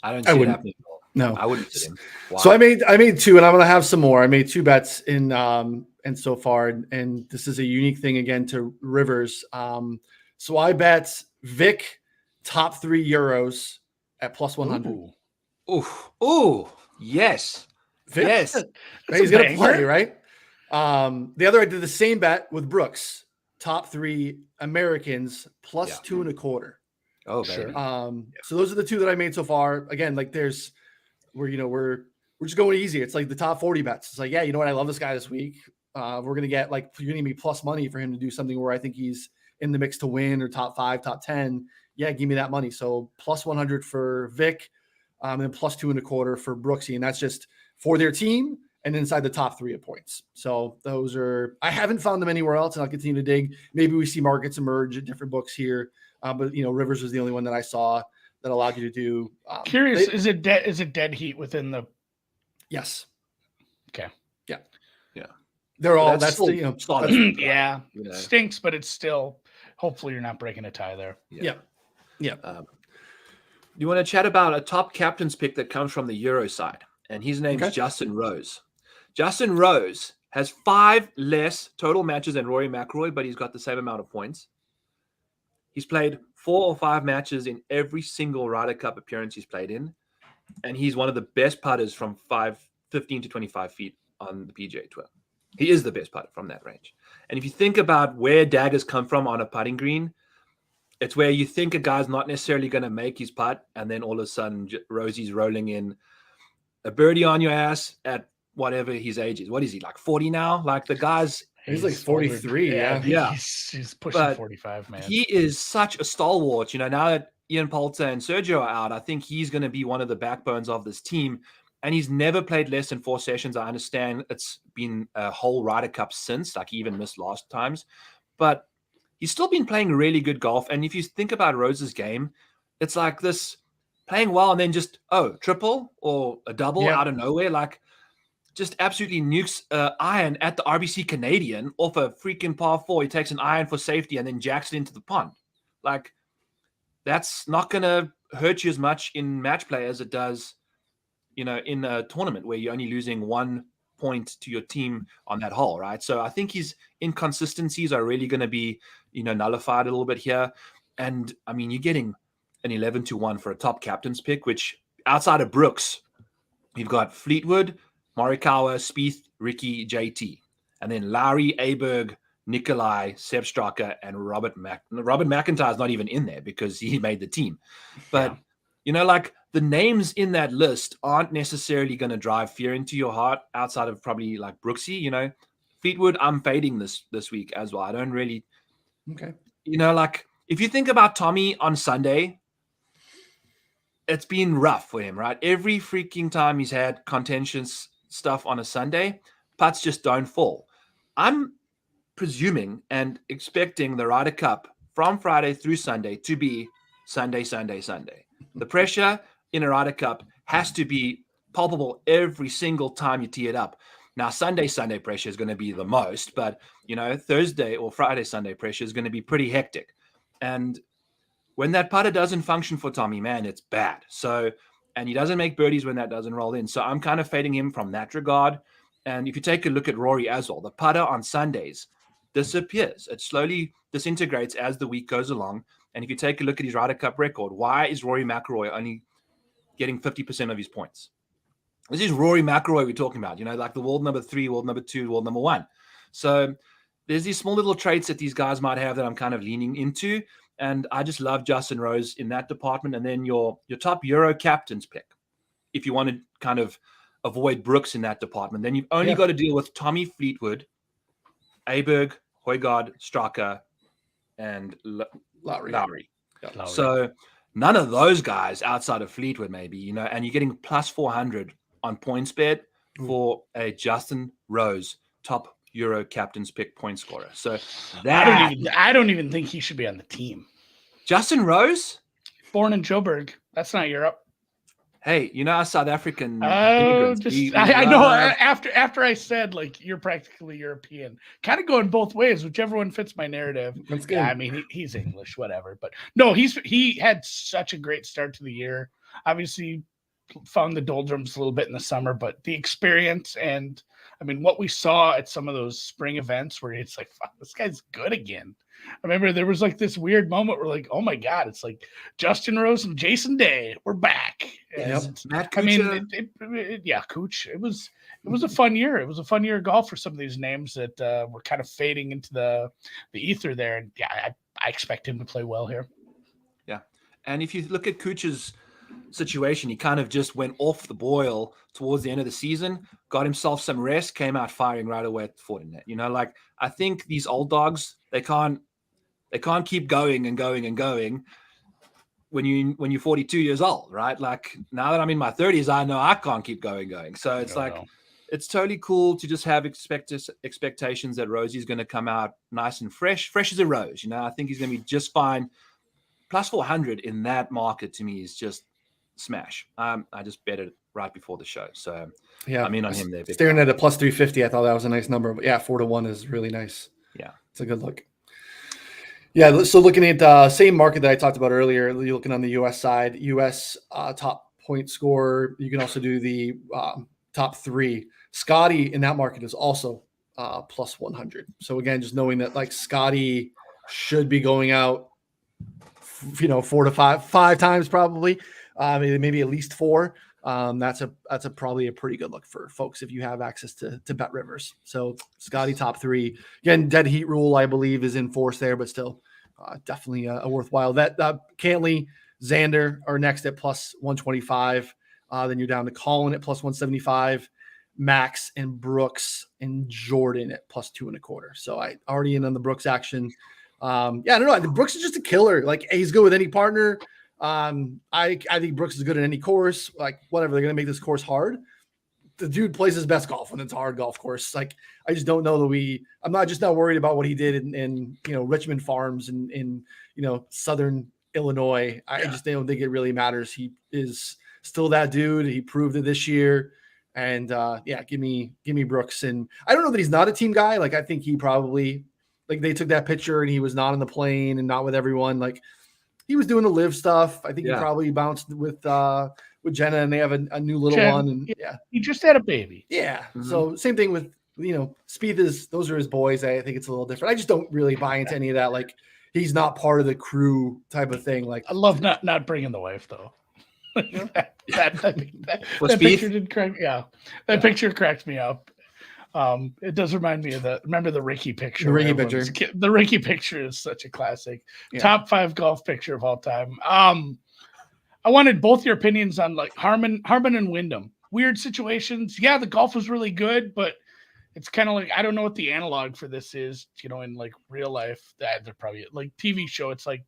I don't see it happening. No, I wouldn't sit him. Wow. So I made 2, and I'm gonna have some more. I made 2 bets in and so far, and this is a unique thing again to Rivers. So I bet Vic top 3 Euros at plus 100. Ooh, yes. Vic, yes. He's gonna play, right? The other, I did the same bet with Brooks, top 3 Americans plus 2.25. Oh, sure. baby. So those are the 2 that I made so far. Again, like we're we're just going easy. It's like the top 40 bets. It's like, yeah, you know what? I love this guy this week. We're going to get like, you're going to be plus money for him to do something where I think he's in the mix to win or top 5, top 10. Yeah, give me that money. So plus 100 for Vic, and then plus 2.25 for Brooksy. And that's just for their team and inside the top 3 of points. So those are, I haven't found them anywhere else, and I'll continue to dig. Maybe we see markets emerge at different books here. But Rivers was the only one that I saw that allowed you to do. Curious, is it dead heat within the? Yes. Okay. Yeah. Yeah. They're all. That's That's solid. Yeah. Stinks, but it's still. Hopefully, you're not breaking a tie there. Yeah. You want to chat about a top captain's pick that comes from the Euro side, and his name's Justin Rose. Justin Rose has 5 less total matches than Rory McIlroy, but he's got the same amount of points. He's played 4 or 5 matches in every single Ryder Cup appearance he's played in, and he's one of the best putters from 15 to 25 feet on the PGA Tour. He is the best putter from that range. And if you think about where daggers come from on a putting green, it's where you think a guy's not necessarily going to make his putt, and then all of a sudden Rosie's rolling in a birdie on your ass at whatever his age is. What is he, like 40 now? Like the guy's... He's like 43. Yeah. He's pushing 45, man. He is such a stalwart. Now that Ian Poulter and Sergio are out, I think he's going to be one of the backbones of this team. And he's never played less than 4 sessions. I understand it's been a whole Ryder Cup since, like he even missed last times. But he's still been playing really good golf. And if you think about Rose's game, it's like this playing well and then just, triple or a double out of nowhere. Like, just absolutely nukes iron at the RBC Canadian off a freaking par 4. He takes an iron for safety and then jacks it into the pond. Like, that's not going to hurt you as much in match play as it does, in a tournament where you're only losing 1 point to your team on that hole, right? So I think his inconsistencies are really going to be, nullified a little bit here. And, I mean, you're getting an 11-1 for a top captain's pick, which outside of Brooks, you've got Fleetwood, Morikawa, Spieth, Ricky, JT. And then Lowry, Aberg, Nikolai, Sepp Straka, and Robert McIntyre's not even in there because he made the team. But, like the names in that list aren't necessarily going to drive fear into your heart outside of probably like Brooksy, Fleetwood, I'm fading this week as well. I don't really... Okay. Like if you think about Tommy on Sunday, it's been rough for him, right? Every freaking time he's had contentious stuff on a Sunday, putts just don't fall. I'm presuming and expecting the Ryder Cup from Friday through Sunday to be Sunday, Sunday, Sunday. The pressure in a Ryder Cup has to be palpable every single time you tee it up. Now, Sunday pressure is going to be the most, but, Thursday or Friday, Sunday pressure is going to be pretty hectic. And when that putter doesn't function for Tommy, man, it's bad. So, and he doesn't make birdies when that doesn't roll in. So I'm kind of fading him from that regard. And if you take a look at Rory as well, the putter on Sundays disappears. It slowly disintegrates as the week goes along. And if you take a look at his Ryder Cup record, why is Rory McIlroy only getting 50% of his points? This is Rory McIlroy we're talking about, like the world number 3, world number 2, world number 1. So there's these small little traits that these guys might have that I'm kind of leaning into. And I just love Justin Rose in that department. And then your top Euro captain's pick, if you want to kind of avoid Brooks in that department, then you've only got to deal with Tommy Fleetwood, Aberg, Højgaard, Straka, and Lowry. So none of those guys outside of Fleetwood, maybe, and you're getting plus 400 on PointsBet for a Justin Rose top Euro captain's pick point scorer. So that I don't even think he should be on the team. Justin Rose, born in Joburg. That's not Europe. Hey, our South African. I know. After I said like you're practically European, kind of going both ways, whichever one fits my narrative. That's good. Yeah, I mean, he's English, whatever. But no, he had such a great start to the year. Obviously, found the doldrums a little bit in the summer, but the experience and I mean, what we saw at some of those spring events where it's like, fuck, this guy's good again. I remember there was like this weird moment where like, oh my God, it's like Justin Rose and Jason Day, we're back. Matt I mean, Cooch. It was a fun year. It was a fun year of golf for some of these names that were kind of fading into the ether there. And I expect him to play well here. Yeah. And if you look at Cooch's situation. He kind of just went off the boil towards the end of the season, got himself some rest, came out firing right away at the 40 net. Like I think these old dogs, they can't keep going and going and going when you're 42 years old, right? Like now that I'm in my 30s, I know I can't keep going. So it's it's totally cool to just have expectations that Rosie's going to come out nice and fresh as a rose. I think he's going to be just fine. Plus 400 in that market to me is just smash. I just bet it right before the show. So yeah, I'm in on him there. Staring at a plus 350, I thought that was a nice number. But yeah, 4-1 is really nice. Yeah. It's a good look. Yeah, so looking at same market that I talked about earlier, you're looking on the U.S. side, U.S. Top point scorer. You can also do the top 3. Scotty in that market is also plus 100. So again, just knowing that like Scotty should be going out, 4 to 5 times probably, maybe at least 4. That's probably a pretty good look for folks if you have access to Bet Rivers. So Scotty top 3 again. Dead heat rule I believe is in force there, but still definitely a worthwhile. That Cantley, Xander are next at plus 125. Then you're down to Colin at plus 175, Max and Brooks and Jordan at plus 2.25. So I already in on the Brooks action. I don't know. Brooks is just a killer. Like he's good with any partner. I think Brooks is good at any course. Like whatever, they're gonna make this course hard. The dude plays his best golf when it's a hard golf course. Like I just don't know that I'm not worried about what he did in Richmond Farms in Southern Illinois. I just don't think it really matters. He is still that dude. He proved it this year. And give me Brooks. And I don't know that he's not a team guy. Like I think he probably they took that picture and he was not on the plane and not with everyone. Like he was doing the live stuff. I think he probably bounced with Jenna and they have a new little one. And he just had a baby. Yeah. Mm-hmm. So same thing with, Spieth those are his boys. I think it's a little different. I just don't really buy into any of that. Like he's not part of the crew type of thing. Like I love not bringing the wife though. that picture did crack. Yeah. That picture cracked me up. It does remind me of remember the Ricky picture. The Ricky picture is such a classic. Yeah. Top 5 golf picture of all time. I wanted both your opinions on like Harman and Wyndham. Weird situations. Yeah, the golf was really good, but it's kind of like I don't know what the analog for this is, in like real life. They're probably like TV show, it's like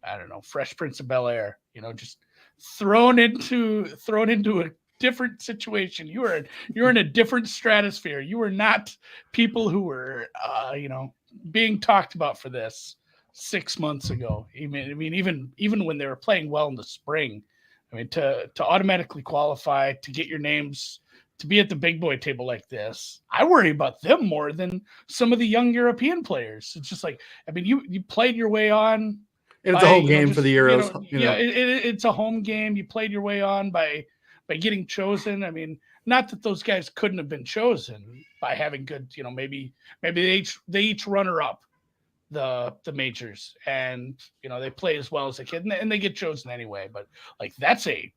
I don't know, Fresh Prince of Bel-Air, just thrown into a different situation. You're in a different stratosphere. You were not people who were being talked about for this 6 months ago. Even when they were playing well in the spring, to automatically qualify, to get your names, to be at the big boy table like this, I worry about them more than some of the young European players. It's just like, you played your way on. And it's a home game for the Euros. It's a home game. You played your way on by getting chosen. Not that those guys couldn't have been chosen by having good, maybe they each runner up the majors and, they play as well as they can and they get chosen anyway. But like, that's a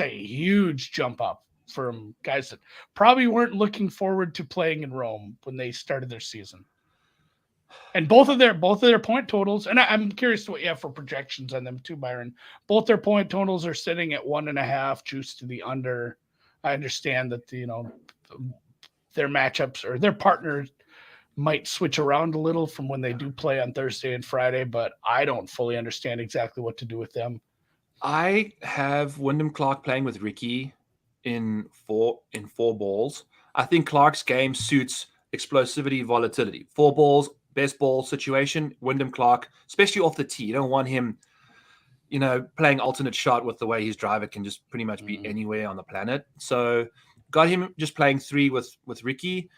huge jump up from guys that probably weren't looking forward to playing in Rome when they started their season. And both of their point totals, and I'm curious what you have for projections on them too, Byron. Both their point totals are sitting at 1.5, juice to the under. I understand that their matchups or their partners might switch around a little from when they do play on Thursday and Friday, but I don't fully understand exactly what to do with them. I have Wyndham Clark playing with Ricky in four balls. I think Clark's game suits explosivity, volatility. 4 balls. Best ball situation, Wyndham Clark, especially off the tee. You don't want him, playing alternate shot with the way his driver can just pretty much be anywhere on the planet. So got him just playing 3 with Ricky,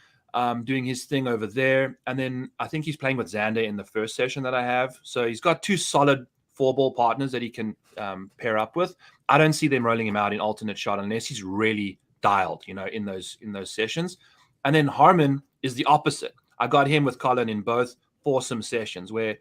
doing his thing over there. And then I think he's playing with Xander in the first session that I have. So he's got 2 solid 4-ball partners that he can pair up with. I don't see them rolling him out in alternate shot unless he's really dialed, in those sessions. And then Harman is the opposite. I got him with Colin in both foursome sessions where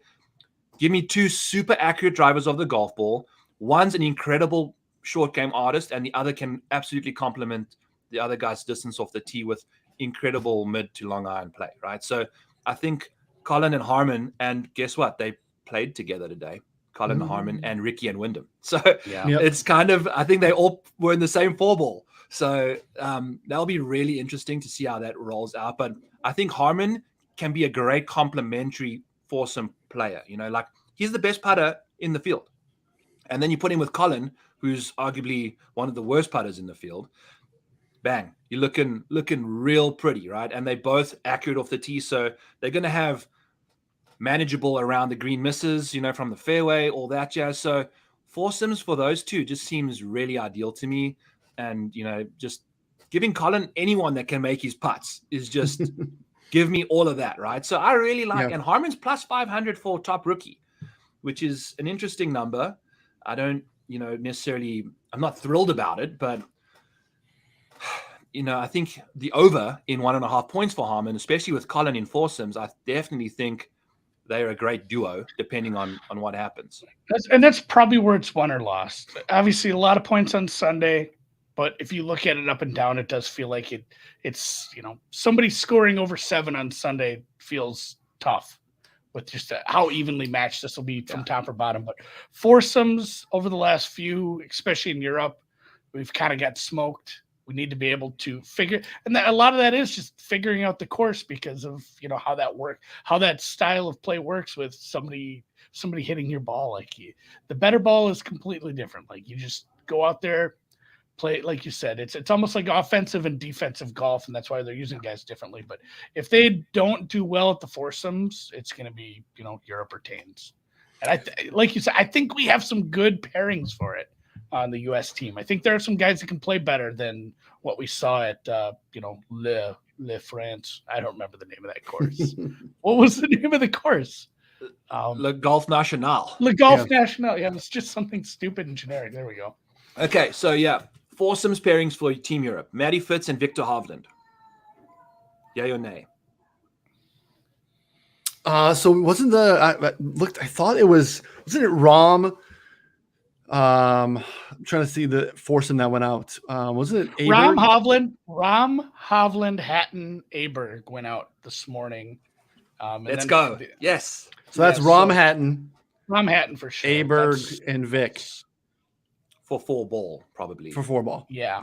give me 2 super accurate drivers of the golf ball. One's an incredible short game artist and the other can absolutely complement the other guy's distance off the tee with incredible mid to long iron play, right? So I think Colin and Harman, and guess what? They played together today. Colin, Harmon, and Ricky and Wyndham. So Yeah. Yep. it's kind of, I think they all were in the same four ball. So that'll be really interesting to see how that rolls out. But I think Harmon can be a great complementary foursome player. You know, like he's the best putter in the field. And then you put him with Colin, who's arguably one of the worst putters in the field. Bang, you're looking real pretty, right? And they're both accurate off the tee. So they're going to have manageable around the green misses, you know, from the fairway, all that jazz. So foursomes for those two just seems really ideal to me. And, you know, just giving Colin anyone that can make his putts is just give me all of that, right? So I really like, and Harmon's plus 500 for top rookie, which is an interesting number. I don't, you know, necessarily, I'm not thrilled about it, but, you know, I think the over in 1.5 points for Harmon, especially with Colin in foursomes, I definitely think they're a great duo, depending on what happens. That's probably where it's won or lost. Obviously, a lot of points on Sunday, but if you look at it up and down, it does feel like it's, you know, somebody scoring over 7 on Sunday feels tough with just how evenly matched this will be from top or bottom. But foursomes over the last few, especially in Europe, we've kind of got smoked. We need to be able to figure, and a lot of that is just figuring out the course because of, you know, how that style of play works with somebody hitting your ball. Like the better ball is completely different. Like you just go out there, play, like you said, it's almost like offensive and defensive golf, and that's why they're using guys differently. But if they don't do well at the foursomes, it's going to be, you know, Europe or Tains. And like you said, I think we have some good pairings for it on the U.S. team. I think there are some guys that can play better than what we saw at, you know, Le France. I don't remember the name of that course. What was the name of the course? Le Golf National. Le Golf National. Yeah, it's just something stupid and generic. There we go. Okay, so yeah, foursomes pairings for Team Europe. Matty Fitz and Victor Hovland. Yay or nay? So wasn't I thought it wasn't it Rom? I'm trying to see the foursome that went out. Wasn't it Aberg? Rom Hovland, Hatton, Aberg went out this morning. Let's go. Yes. So that's Rom Hatton. Rom Hatton for sure. Aberg and Vic. For 4 ball, probably. For 4 ball. Yeah.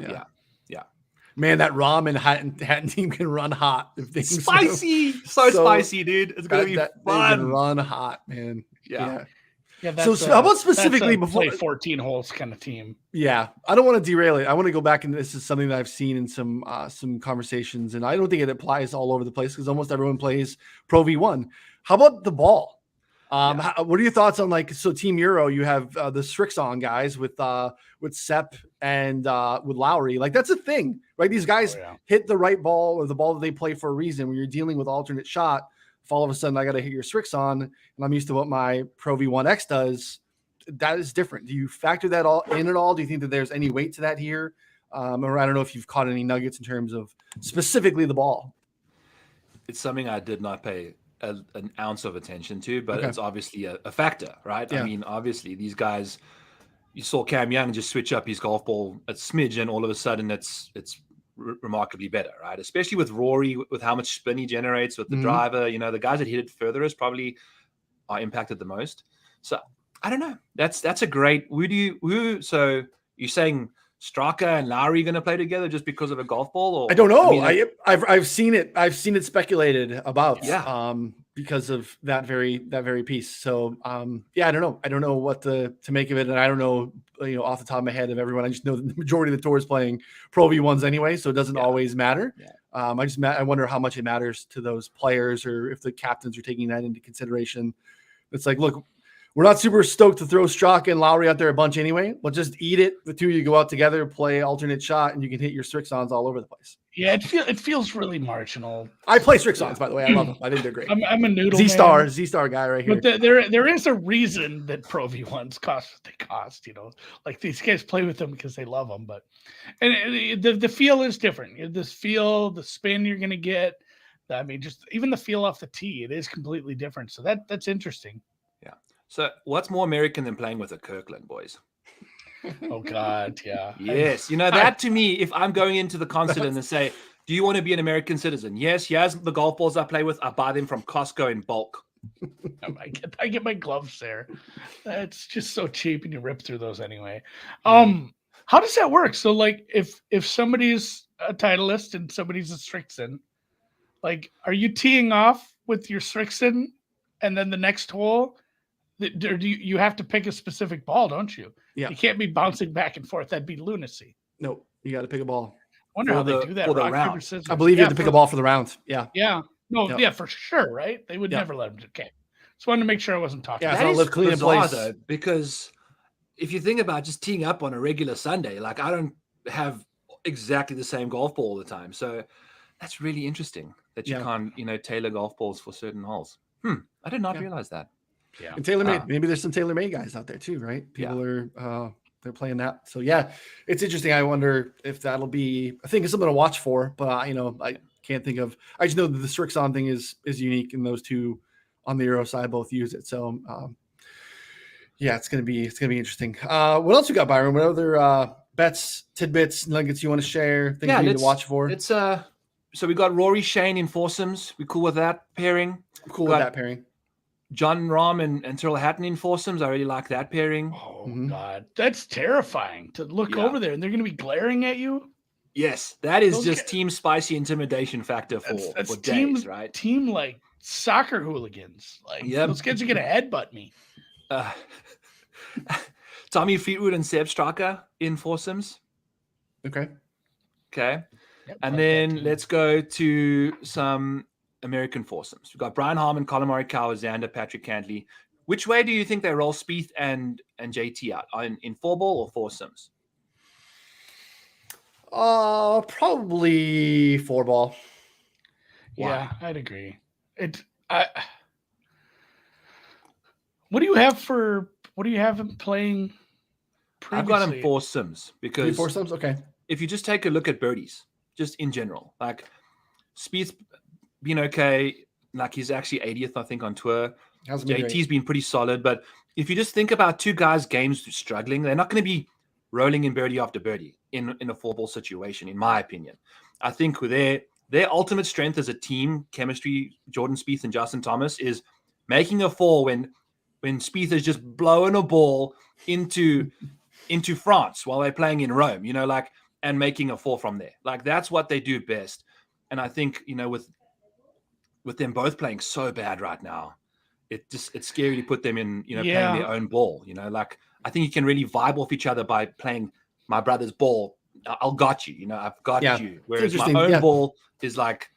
Man, that Rom and Hatton team can run hot. If they spicy. So spicy, dude. It's going to be fun. They can run hot, man. Yeah. So how about specifically before play 14 holes kind of team? Yeah, I don't want to derail it. I want to go back, and this is something that I've seen in some conversations, and I don't think it applies all over the place because almost everyone plays Pro V1. How about the ball? What are your thoughts on Team Euro? You have the Srixon guys with Sepp and with Lowry. Like that's a thing, right? These guys hit the right ball or the ball that they play for a reason. When you're dealing with alternate shot, if all of a sudden I got to hit your Srixon and I'm used to what my Pro V1X does, that is different. Do you factor that all in at all? Do you think that there's any weight to that here? Or I don't know if you've caught any nuggets in terms of specifically the ball. It's something I did not pay an ounce of attention to, but it's obviously a factor, right? Yeah. I mean, obviously these guys, you saw Cam Young just switch up his golf ball a smidge and all of a sudden it's remarkably better, right? Especially with Rory, with how much spin he generates with the driver, you know, the guys that hit it furthest probably are impacted the most. So I don't know. That's a great, so you're saying Straka and Lowry going to play together just because of a golf ball? Or I don't know. I've seen it. I've seen it speculated about. Because of that very piece. So I don't know. I don't know what to make of it, and I don't know off the top of my head of everyone. I just know that the majority of the tour is playing Pro V1s anyway, so it doesn't always matter. Yeah. I wonder how much it matters to those players, or if the captains are taking that into consideration. It's like, look, we're not super stoked to throw Straka and Lowry out there a bunch anyway. But just eat it. The two of you go out together, play alternate shot, and you can hit your Srixons all over the place. Yeah, it feels really marginal. I play Srixons, by the way. I love them. I think they're great. I'm a noodle Z-Star guy right here. But there is a reason that Pro V1s cost what they cost. Like these guys play with them because they love them. But the feel is different. The spin you're going to get. I mean, just even the feel off the tee, it is completely different. So that's interesting. Yeah. So what's more American than playing with a Kirkland, boys? Oh God, yeah. Yes, that to me, if I'm going into the continent and say, do you want to be an American citizen? Yes, here's the golf balls I play with. I buy them from Costco in bulk. I get my gloves there. It's just so cheap, and you rip through those anyway. How does that work? So, like, if somebody's a Titleist and somebody's a Strixon, like, are you teeing off with your Strixon, and then the next hole, do you have to pick a specific ball, don't you? Yeah. You can't be bouncing back and forth. That'd be lunacy. No, you got to pick a ball. Wonder how they do that. For the Rock, round. paper, scissors. I believe you have to pick a ball for the round. Yeah. Yeah. No, Yep. yeah, for sure, right? They would never let them. Okay. Just wanted to make sure I wasn't talking. Yeah, That not is live clean in bizarre, place. though, because if you think about just teeing up on a regular Sunday, like I don't have exactly the same golf ball all the time. So that's really interesting that you can't, tailor golf balls for certain holes. I did not realize that. Yeah. And TaylorMade. Maybe there's some TaylorMade guys out there too, right? People are they're playing that. So yeah, it's interesting. I wonder if that'll be. I think it's something to watch for, but I can't think of. I just know that the Strixon thing is unique, and those two on the Euro side both use it. So yeah, it's gonna be interesting. What else we got, Byron? What other bets, tidbits, nuggets you want to share? Things we need to watch for? It's so we got Rory Shane in foursomes. We cool with that pairing? Cool with that pairing. John Rahm and Tyrrell Hatton in foursomes. I really like that pairing. Oh God, that's terrifying to look over there, and they're going to be glaring at you. Yes, that is just team spicy intimidation factor for team, days, right? Team like soccer hooligans. Like those kids are going to headbutt me. Tommy Fleetwood and Seb Straka in foursomes. Okay. Yep, and then let's go to some American foursomes. We've got Brian Harmon, Colin Morikawa, Xander, Patrick Cantley. Which way do you think they roll Spieth and JT out? In four ball or foursomes? Probably four ball. Yeah, I'd agree. What do you have him playing previously? I've got him foursomes because foursomes. Okay. If you just take a look at birdies, just in general, like Spieth's been okay. Like he's actually 80th, I think, on tour. JT's been pretty solid, but if you just think about two guys' games struggling, they're not going to be rolling in birdie after birdie in a four-ball situation, in my opinion. I think with their ultimate strength as a team chemistry, Jordan Spieth and Justin Thomas, is making a four when Spieth is just blowing a ball into France while they're playing in Rome, and making a four from there. Like that's what they do best. And I think, with them both playing so bad right now, it's scary to put them in, playing their own ball. Like I think you can really vibe off each other by playing my brother's ball. I'll got you, I've got you. Whereas my own ball is like,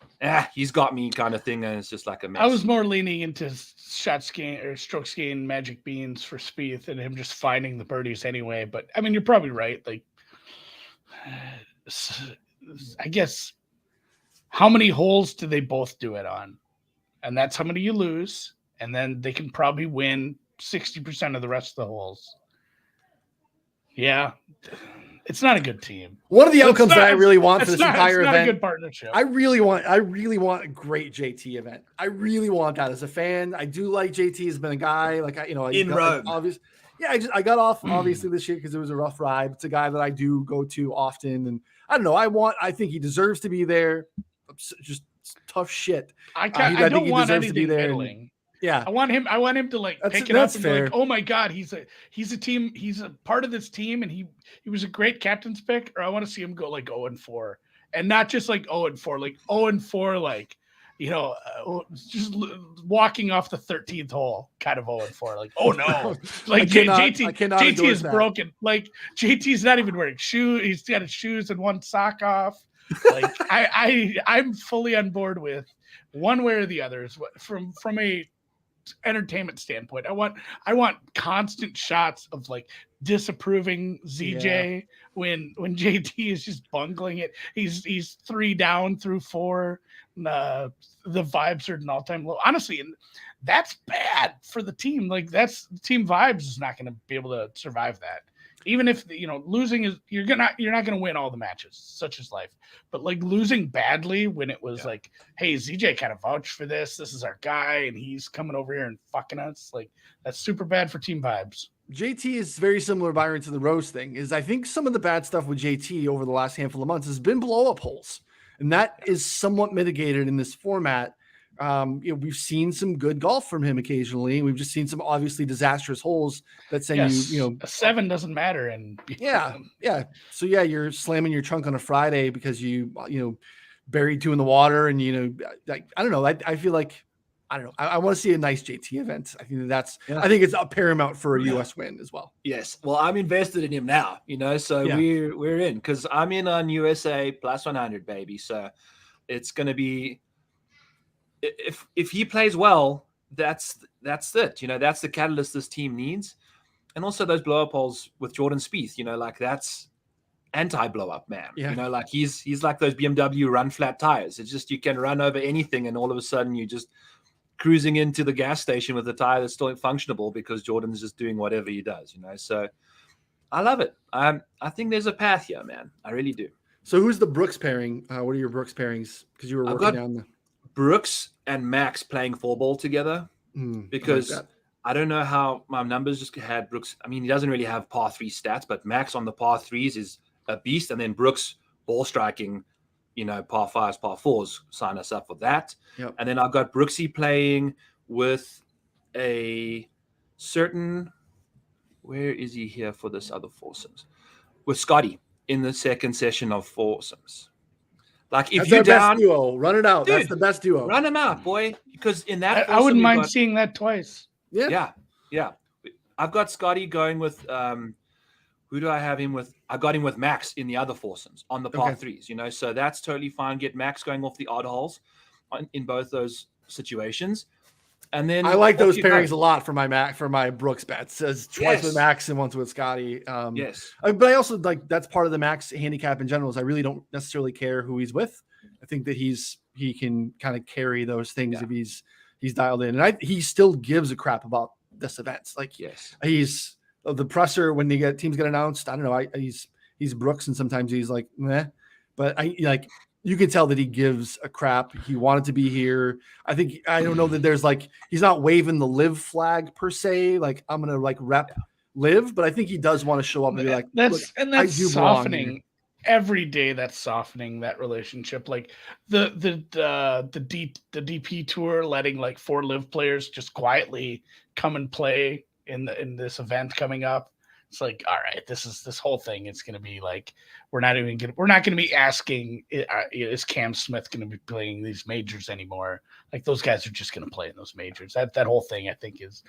he's got me kind of thing, and it's just like a mess. I was more leaning into shot gain or strokes gain magic beans for Spieth and him just finding the birdies anyway. But I mean, you're probably right. Like, I guess. How many holes do they both do it on? And that's how many you lose. And then they can probably win 60% of the rest of the holes. Yeah. It's not a good team. One of the outcomes that I really want for this entire event. It's not a good partnership. I really want a great JT event. I really want that as a fan. I do like JT. Has been a guy in Rome. I got off obviously this year because it was a rough ride. It's a guy that I do go to often, and I don't know. I think he deserves to be there. Just tough shit. I don't want anything middling. Yeah, I want him to like pick it up and be like, oh my God, he's a team. He's a part of this team, and he was a great captain's pick. Or I want to see him go like 0-4, and not just like 0-4, like 0-4, like just walking off the 13th hole, kind of 0-4. Like, oh no, like JT is broken. Like JT's not even wearing shoes. He's got his shoes and one sock off. Like I'm fully on board with one way or the other. From a entertainment standpoint, I want constant shots of like disapproving ZJ when JT is just bungling it. He's 3 down through 4. The vibes are at an all-time low, honestly, and that's bad for the team. Like that's team vibes is not going to be able to survive that. Even if losing is you're not going to win all the matches, such as life. But like losing badly when it was like, hey, ZJ kind of vouched for this. This is our guy, and he's coming over here and fucking us. Like that's super bad for team vibes. JT is very similar, Byron, to the Rose thing. I think some of the bad stuff with JT over the last handful of months has been blow up holes, and that is somewhat mitigated in this format We've seen some good golf from him occasionally. We've just seen some obviously disastrous holes that send Yes, you, a 7 doesn't matter. And yeah. So you're slamming your trunk on a Friday because you buried 2 in the water, and like, I don't know. I feel like, I don't know. I want to see a nice JT event. I think I think it's a paramount for a US win as well. Yes. Well, I'm invested in him now, so we're in, because I'm in on USA plus 100, baby. So it's going to be, if he plays well, that's it. That's the catalyst this team needs. And also those blow up holes with Jordan Spieth, like that's anti-blow up, man. Like he's like those BMW run flat tires. It's just, you can run over anything, and all of a sudden you just cruising into the gas station with a tire that's still functionable because Jordan's just doing whatever he does. So I love it. I think there's a path here, man. I really do. So who's the Brooks pairing? What are your Brooks pairings? Because you were working down the Brooks and Max playing 4-ball together, because I don't know how my numbers just had Brooks. I mean, he doesn't really have par 3 stats, but Max on the par 3s is a beast. And then Brooks ball striking, par 5s, par 4s, sign us up for that. Yep. And then I've got Brooksy playing with a certain, where is he here for this other foursomes? With Scotty in the second session of foursomes. Like, if you're down, best duo, run it out. Dude, that's the best duo. Run him out, boy. Because in that, I wouldn't mind seeing that twice. Yeah. I've got Scotty going with who do I have him with? I got him with Max in the other foursomes on the par 3s. So that's totally fine. Get Max going off the odd holes in both those situations. And then I like those pairings a lot for my Brooks bets. Says twice with Max and once with Scotty. Yes. But I also like, that's part of the Max handicap in general, is I really don't necessarily care who he's with. I think that he can kind of carry those things if he's dialed in. And he still gives a crap about this event. Like, he's the presser when teams get announced. I don't know. He's Brooks, and sometimes he's like, meh. But you can tell that he gives a crap. He wanted to be here. I don't know that there's he's not waving the live flag per se. Like, I'm going to rep live, but I think he does want to show up and be like, that's softening every day. That's softening that relationship. Like the DP tour, letting 4 live players just quietly come and play in this event coming up. It's like, all right, this whole thing. It's going to be like, we're not going to be asking, is Cam Smith going to be playing these majors anymore? Like, those guys are just going to play in those majors. That whole thing, I think, is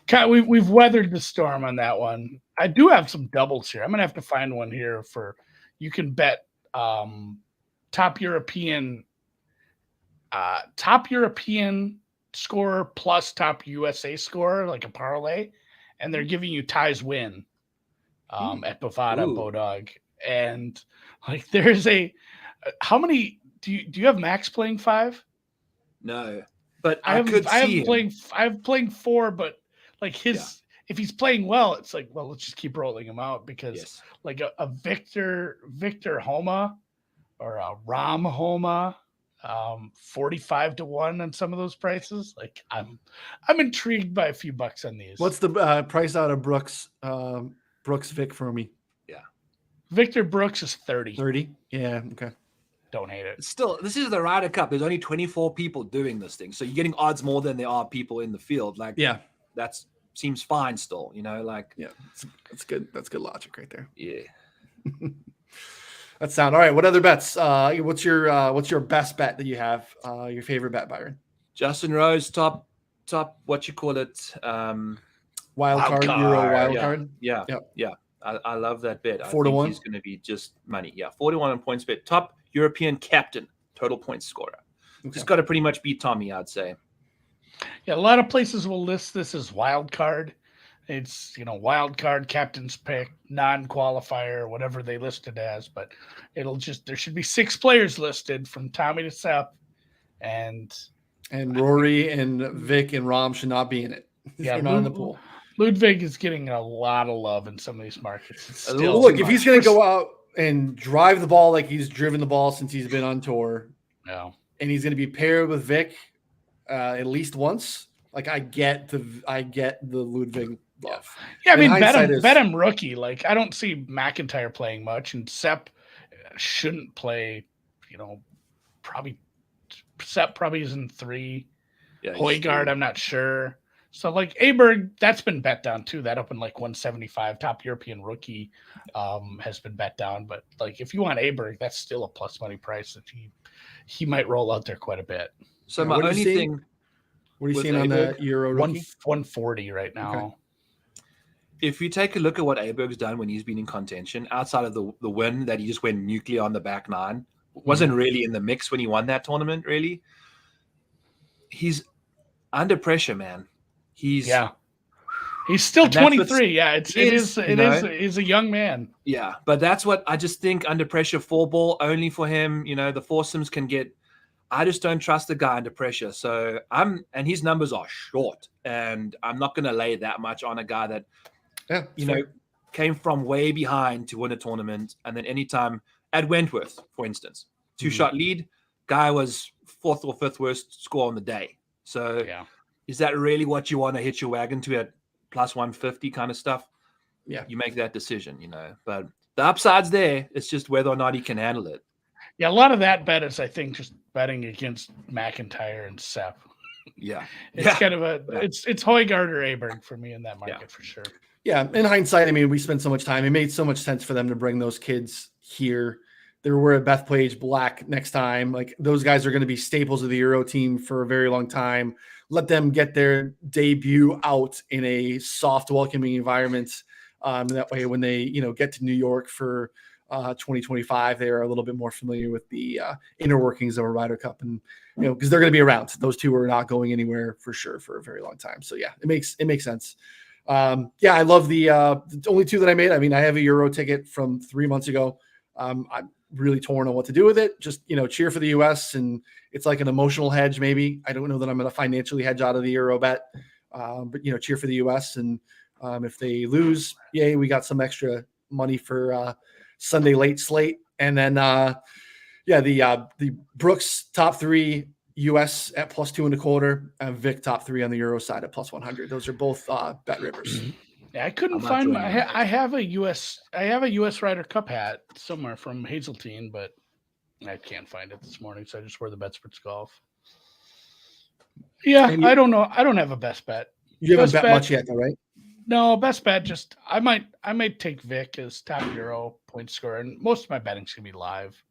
kind of, we've weathered the storm on that one. I do have some doubles here. I'm going to have to find one here for, you can bet top European scorer plus top USA scorer, like a parlay, and they're giving you Ty's win at Bovada Bodog. And there's how many do you have Max playing 5? No, but I have playing 4, but if he's playing well, it's like, well, let's just keep rolling him out, because a Victor Homa or a Ram Homa, 45 to 1 on some of those prices. Like, I'm intrigued by a few bucks on these. What's the price out of Brooks Vic for me? Yeah, Victor Brooks is 30. 30. Yeah. Okay. Don't hate it. Still, this is the Ryder Cup. There's only 24 people doing this thing, so you're getting odds more than there are people in the field. That seems fine still. That's good. That's good logic right there. Yeah. That's sound. All right. What other bets? What's your best bet that you have? Your favorite bet, Byron? Justin Rose, top. What you call it? Wild card. Euro wild card. Yeah. I love that bet. 4 to 1. He's going to be just money. Yeah, 4 to 1 on points bet. Top European captain, total points scorer. Just got to pretty much beat Tommy, I'd say. Yeah, a lot of places will list this as wild card. It's, wild card, captain's pick, non-qualifier, whatever they list it as. But there should be 6 players listed from Tommy to Sepp. And Rory and Vic and Rom should not be in it. Yeah, they're not in the pool. Ludwig is getting a lot of love in some of these markets. Look, if he's going to go out and drive the ball like he's driven the ball since he's been on tour, and he's going to be paired with Vic at least once, I get the Ludwig love. Yeah, I mean, bet him rookie. I don't see McIntyre playing much, and Sepp shouldn't play. Sepp probably is in 3. Yeah, Højgaard, I'm not sure. So like Aberg, that's been bet down too. That opened like 175. Top European rookie has been bet down. But like if you want Aberg, that's still a plus money price that he might roll out there quite a bit. So Yeah, my what are you only seeing? thing What are you with seeing on the Aberg, Euro rookie? 140 right now. Okay. if you take a look at what Aberg's done when he's been in contention, outside of the win that he just went nuclear on the back nine, wasn't really in the mix when he won that tournament, really. He's under pressure, man. He's still and that's 23. Yeah, he's a young man. Yeah, but that's what I just think under pressure, four ball only for him. You know, the foursomes can get. I just don't trust the guy under pressure. So and his numbers are short, and I'm not going to lay that much on a guy that, came from way behind to win a tournament. And then anytime at Wentworth, for instance, 2-shot lead, guy was 4th or 5th worst score on the day. So is that really what you want to hit your wagon to at plus 150 kind of stuff? Yeah. You make that decision, but the upside's there. It's just whether or not he can handle it. Yeah, a lot of that bet is, I think, just betting against McIntyre and Sepp. Yeah. It's kind of it's Højgaard or Aberg for me in that market for sure. Yeah, in hindsight, I mean, we spent so much time. It made so much sense for them to bring those kids here. They were at Bethpage Black next time. Like, those guys are going to be staples of the Euro team for a very long time. Let them get their debut out in a soft, welcoming environment. That way, when they get to New York for 2025, they are a little bit more familiar with the inner workings of a Ryder Cup, and because they're going to be around. Those two are not going anywhere for sure for a very long time. So yeah, it makes sense. I love the only two that I made. I mean, I have a Euro ticket from 3 months ago. I'm really torn on what to do with it. Just cheer for the US, and it's like an emotional hedge. Maybe I don't know that I'm going to financially hedge out of the Euro bet, but cheer for the US, and if they lose, yay, we got some extra money for Sunday late slate. And then the Brooks top 3 US at plus 2.25, and Vic top 3 on the Euro side at plus 100. Those are both bet rivers. Yeah, I couldn't find I have a US Ryder Cup hat somewhere from Hazeltine, but I can't find it this morning, so I just wore the Betsperts Golf. Yeah, I don't know. I don't have a best bet. You haven't bet much yet, though, right? No, best bet. Just I might take Vic as top Euro point scorer, and most of my betting's gonna be live.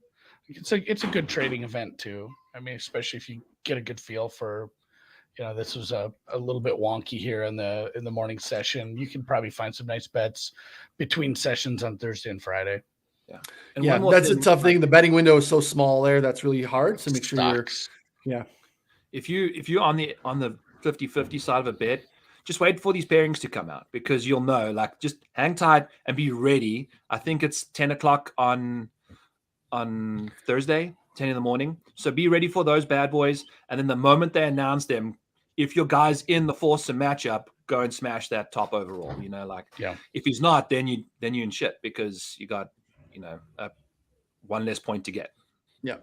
It's a good trading event too. I mean, especially if you get a good feel for, this was a little bit wonky here in the morning session. You can probably find some nice bets between sessions on Thursday and Friday. Yeah, and that's a tough thing. The betting window is so small there. That's really hard. So make sure you're. If you're on the 50-50 side of a bet, just wait for these pairings to come out, because you'll know. Like, just hang tight and be ready. I think it's 10 o'clock on Thursday, 10 in the morning. So be ready for those bad boys. And then the moment they announce them, if your guy's in the foursome matchup, go and smash that top overall. If he's not, then you in shit, because you got one less point to get. Yeah.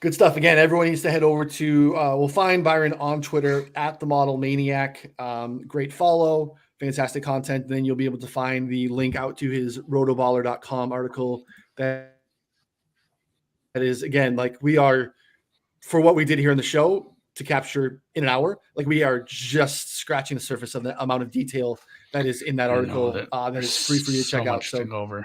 Good stuff. Again, everyone needs to head over to, we'll find Byron on Twitter at the Model Maniac. Great follow, fantastic content. Then you'll be able to find the link out to his rotoballer.com article. That is, again, like, we are, for what we did here in the show to capture in an hour, like, we are just scratching the surface of the amount of detail that is in that article. That is free for you to check out. So over.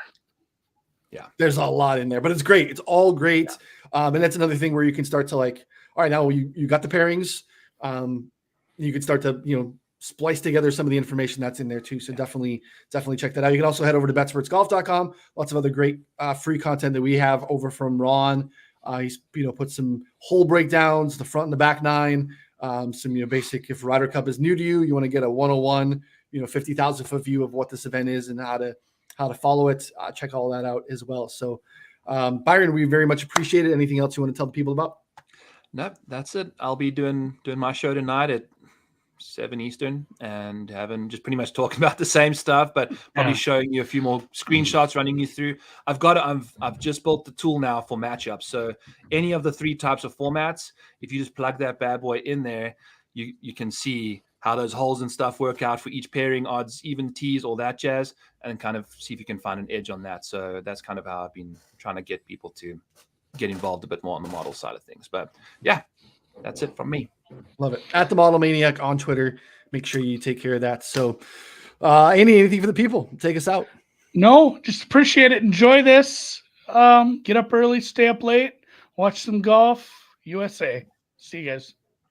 Yeah, there's a lot in there, but it's great. It's all great. Yeah. And that's another thing where you can start to, like, all right, now you got the pairings. You can start to, splice together some of the information that's in there too. So definitely check that out. You can also head over to betsportsgolf.com. Lots of other great free content that we have over from Ron. He's, put some hole breakdowns, the front and the back nine, some, basic, if Ryder Cup is new to you, you want to get a 101, 50,000 foot view of what this event is and how to follow it. Check all that out as well. So, Byron, we very much appreciate it. Anything else you want to tell the people about? No, that's it. I'll be doing my show tonight at 7 Eastern, and just pretty much talking about the same stuff, but probably showing you a few more screenshots, running you through. I've just built the tool now for matchups. So any of the 3 types of formats, if you just plug that bad boy in there, you can see how those holes and stuff work out for each pairing, odds, even tees, all that jazz, and kind of see if you can find an edge on that. So that's kind of how I've been trying to get people to get involved a bit more on the model side of things. But yeah, that's it from me. Love it. At the Model Maniac on Twitter. Make sure you take care of that. So, anything for the people? Take us out. No, just appreciate it. Enjoy this. Get up early, stay up late, watch some golf. USA. See you guys.